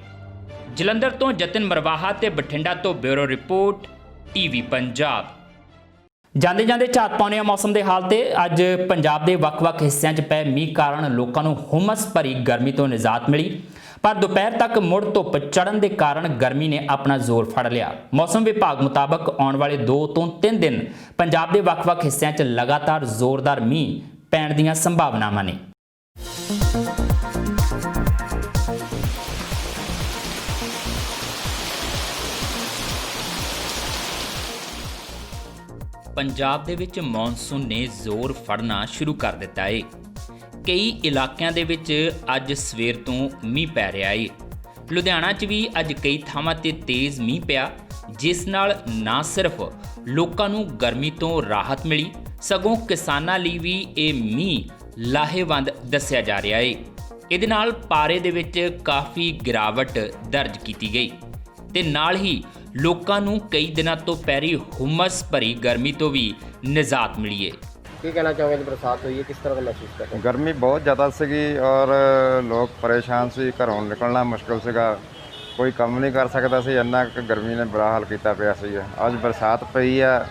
ਜਲੰਧਰ ਤੋਂ ਜਤਨ ਮਰਵਾਹਾ ਤੇ ਬਠਿੰਡਾ ਤੋਂ ਬਿਊਰੋ ਰਿਪੋਰਟ ਟੀਵੀ ਪੰਜਾਬ। ਜਾਂਦੇ ਜਾਂਦੇ ਝਾਤ ਪਾਉਂਦੇ ਆ ਮੌਸਮ ਦੇ ਹਾਲ ਤੇ। ਅੱਜ ਪੰਜਾਬ ਦੇ ਵੱਖ-ਵੱਖ ਹਿੱਸਿਆਂ 'ਚ ਪਏ ਮੀਂਹ ਕਾਰਨ ਲੋਕਾਂ ਨੂੰ ਹੁਮਸ ਭਰੀ ਗਰਮੀ ਤੋਂ ਨਿਜਾਤ ਮਿਲੀ, ਪਰ ਦੁਪਹਿਰ ਤੱਕ ਮੁੜ ਧੁੱਪ ਚੜ੍ਹਨ ਦੇ ਕਾਰਨ ਗਰਮੀ ਨੇ ਆਪਣਾ ਜ਼ੋਰ ਫੜ ਲਿਆ। ਮੌਸਮ ਵਿਭਾਗ ਮੁਤਾਬਕ ਆਉਣ ਵਾਲੇ 2 ਤੋਂ 3 ਦਿਨ ਪੰਜਾਬ ਦੇ ਵੱਖ-ਵੱਖ ਹਿੱਸਿਆਂ 'ਚ ਲਗਾਤਾਰ ਜ਼ੋਰਦਾਰ ਮੀਂਹ ਪੈਣ ਦੀਆਂ ਸੰਭਾਵਨਾਵਾਂ ਨੇ। ਪੰਜਾਬ ਦੇ ਵਿੱਚ ਮੌਨਸੂਨ ਨੇ ਜ਼ੋਰ ਫੜਨਾ ਸ਼ੁਰੂ ਕਰ ਦਿੱਤਾ ਹੈ। ਕਈ ਇਲਾਕਿਆਂ ਦੇ ਵਿੱਚ ਅੱਜ ਸਵੇਰ ਤੋਂ ਮੀਂਹ ਪੈ ਰਿਹਾ ਹੈ। ਲੁਧਿਆਣਾ 'ਚ ਵੀ ਅੱਜ ਕਈ ਥਾਵਾਂ ਤੇ ਤੇਜ਼ ਮੀਂਹ ਪਿਆ, ਜਿਸ ਨਾਲ ਨਾ ਸਿਰਫ ਲੋਕਾਂ ਨੂੰ ਗਰਮੀ ਤੋਂ ਰਾਹਤ ਮਿਲੀ, ਸਗੋਂ ਕਿਸਾਨਾਂ ਲਈ ਵੀ ਇਹ ਮੀਂਹ ਲਾਹੇਵੰਦ ਦੱਸਿਆ ਜਾ ਰਿਹਾ ਹੈ। ਇਹਦੇ ਨਾਲ ਪਾਰੇ ਦੇ ਵਿੱਚ ਕਾਫੀ ਗਿਰਾਵਟ ਦਰਜ ਕੀਤੀ ਗਈ ਤੇ ਨਾਲ ਹੀ ਲੋਕਾਂ ਨੂੰ ਕਈ ਦਿਨਾਂ ਤੋਂ ਪੈ ਰਹੀ ਹੁਮਸ ਭਰੀ ਗਰਮੀ ਤੋਂ ਵੀ ਨਿਜਾਤ ਮਿਲੀ ਹੈ। ਕੀ ਕਹਿਣਾ ਚਾਹੋਗੇ ਕਿ ਬਰਸਾਤ ਹੋਈ ਹੈ, ਕਿਸ ਤਰ੍ਹਾਂ ਦਾ ਮਹਿਸੂਸ ਕਰ ਰਹੇ ਹੋ? गर्मी बहुत ज़्यादा ਸੀਗੀ ਔਰ ਲੋਕ ਪਰੇਸ਼ਾਨ ਸੀ, ਘਰੋਂ ਨਿਕਲਣਾ ਮੁਸ਼ਕਲ ਸੀਗਾ, ਕੋਈ ਕੰਮ ਨਹੀਂ ਕਰ ਸਕਦਾ ਸੀ, ਇੰਨਾ ਕਿ ਗਰਮੀ ਨੇ ਬੁਰਾ ਹਾਲ ਕੀਤਾ ਪਿਆ ਸੀ। ਅੱਜ ਬਰਸਾਤ ਪਈ ਆ,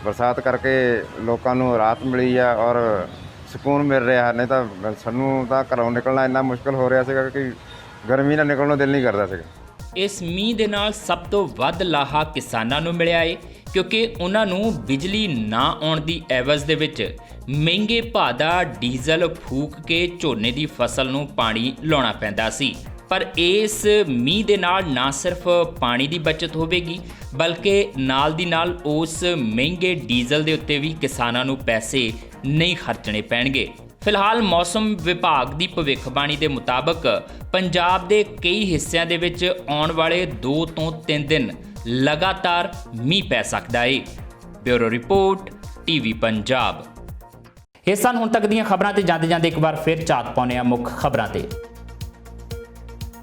ਬਰਸਾਤ ਕਰਕੇ ਲੋਕਾਂ ਨੂੰ ਰਾਹਤ ਮਿਲੀ ਆ ਔਰ ਸਕੂਨ ਮਿਲ ਰਿਹਾ। ਨਹੀਂ ਤਾਂ ਸਾਨੂੰ ਤਾਂ ਘਰੋਂ ਨਿਕਲਣਾ ਇੰਨਾ ਮੁਸ਼ਕਲ ਹੋ ਰਿਹਾ ਸੀਗਾ ਕਿ ਗਰਮੀ ਨਾਲ ਨਿਕਲਣ ਨੂੰ ਦਿਲ ਨਹੀਂ ਕਰਦਾ ਸੀਗਾ। ਇਸ ਮੀਂਹ ਦੇ ਨਾਲ ਸਭ ਤੋਂ ਵੱਧ ਲਾਹਾ ਕਿਸਾਨਾਂ ਨੂੰ ਮਿਲਿਆ ਏ, ਕਿਉਂਕਿ ਉਹਨਾਂ ਨੂੰ ਬਿਜਲੀ ਨਾ ਆਉਣ ਦੀ ਐਵਜ਼ ਦੇ ਵਿੱਚ ਮਹਿੰਗੇ ਭਾਅ ਦਾ ਡੀਜ਼ਲ ਫੂਕ ਕੇ ਝੋਨੇ ਦੀ ਫਸਲ ਨੂੰ ਪਾਣੀ ਲਾਉਣਾ ਪੈਂਦਾ ਸੀ। ਪਰ ਇਸ ਮੀਂਹ ਦੇ ਨਾਲ ਨਾ ਸਿਰਫ ਪਾਣੀ ਦੀ ਬਚਤ ਹੋਵੇਗੀ, ਬਲਕਿ ਨਾਲ ਦੀ ਨਾਲ ਉਸ ਮਹਿੰਗੇ ਡੀਜ਼ਲ ਦੇ ਉੱਤੇ ਵੀ ਕਿਸਾਨਾਂ ਨੂੰ ਪੈਸੇ ਨਹੀਂ ਖਰਚਣੇ ਪੈਣਗੇ। ਫਿਲਹਾਲ ਮੌਸਮ ਵਿਭਾਗ ਦੀ ਭਵਿੱਖਬਾਣੀ ਦੇ ਮੁਤਾਬਕ ਪੰਜਾਬ ਦੇ ਕਈ ਹਿੱਸਿਆਂ ਦੇ ਵਿੱਚ ਆਉਣ ਵਾਲੇ 2 ਤੋਂ 3 ਦਿਨ ਲਗਾਤਾਰ ਮੀਂਹ ਪੈ ਸਕਦਾ ਹੈ। Bureau report TV Punjab. ਇਹ ਸਨ ਹੁਣ ਤੱਕ ਦੀਆਂ ਖਬਰਾਂ ਤੇ ਜਾਂਦੇ ਜਾਂਦੇ ਇੱਕ ਵਾਰ ਫਿਰ ਝਾਤ ਪਾਉਂਦੇ ਆ ਮੁੱਖ ਖਬਰਾਂ ਤੇ।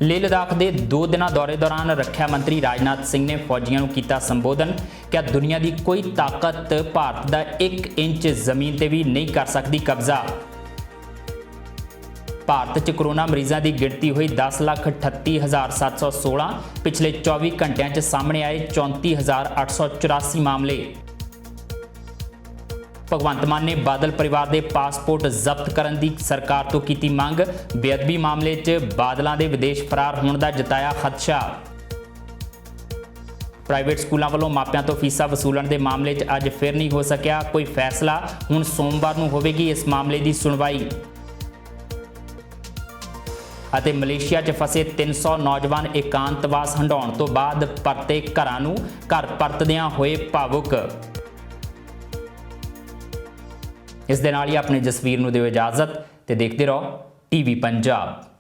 ਲੇਹ ਲਦਾਖ ਦੇ 2 ਦਿਨਾਂ ਦੌਰੇ ਦੌਰਾਨ ਰੱਖਿਆ ਮੰਤਰੀ ਰਾਜਨਾਥ ਸਿੰਘ ਨੇ ਫੌਜੀਆਂ ਨੂੰ ਕੀਤਾ ਸੰਬੋਧਨ। ਕਿ ਦੁਨੀਆ ਦੀ ਕੋਈ ਤਾਕਤ ਭਾਰਤ ਦਾ 1 ਇੰਚ ਜ਼ਮੀਨ ਤੇ ਵੀ ਨਹੀਂ ਕਰ ਸਕਦੀ ਕਬਜ਼ਾ। ਭਾਰਤ 'ਚ ਕੋਰੋਨਾ ਮਰੀਜ਼ਾਂ ਦੀ ਗਿਣਤੀ ਹੋਈ 10,38,716। ਪਿਛਲੇ 24 ਘੰਟਿਆਂ 'ਚ ਸਾਹਮਣੇ ਆਏ 34,884 ਮਾਮਲੇ। ਭਗਵੰਤ ਮਾਨ ਨੇ ਬਾਦਲ ਪਰਿਵਾਰ ਦੇ ਪਾਸਪੋਰਟ ਜ਼ਬਤ ਕਰਨ ਦੀ ਸਰਕਾਰ ਤੋਂ ਕੀਤੀ ਮੰਗ। ਬੇਅਦਬੀ ਮਾਮਲੇ 'ਚ ਬਾਦਲਾਂ ਦੇ ਵਿਦੇਸ਼ ਫਰਾਰ ਹੋਣ ਦਾ ਜਤਾਇਆ ਖਦਸ਼ਾ। ਪ੍ਰਾਈਵੇਟ ਸਕੂਲਾਂ ਵੱਲੋਂ ਮਾਪਿਆਂ ਤੋਂ ਫੀਸਾਂ ਵਸੂਲਣ ਦੇ ਮਾਮਲੇ 'ਚ ਅੱਜ ਫਿਰ ਨਹੀਂ ਹੋ ਸਕਿਆ ਕੋਈ ਫੈਸਲਾ। ਹੁਣ ਸੋਮਵਾਰ ਨੂੰ ਹੋਵੇਗੀ ਇਸ ਮਾਮਲੇ ਦੀ ਸੁਣਵਾਈ। ਅਤੇ ਮਲੇਸ਼ੀਆ 'ਚ ਫਸੇ 300 ਨੌਜਵਾਨ ਇਕਾਂਤਵਾਸ ਹੰਢਾਉਣ ਤੋਂ ਬਾਅਦ ਪਰਤੇ ਘਰਾਂ ਨੂੰ। ਘਰ ਪਰਤਦਿਆਂ ਹੋਏ ਭਾਵੁਕ। ਇਸ ਦੇ ਨਾਲ ਹੀ ਆਪਣੇ ਜਸਵੀਰ ਨੂੰ ਦਿਓ ਇਜਾਜ਼ਤ ਤੇ ਦੇਖਦੇ ਰਹੋ ਟੀਵੀ ਪੰਜਾਬ।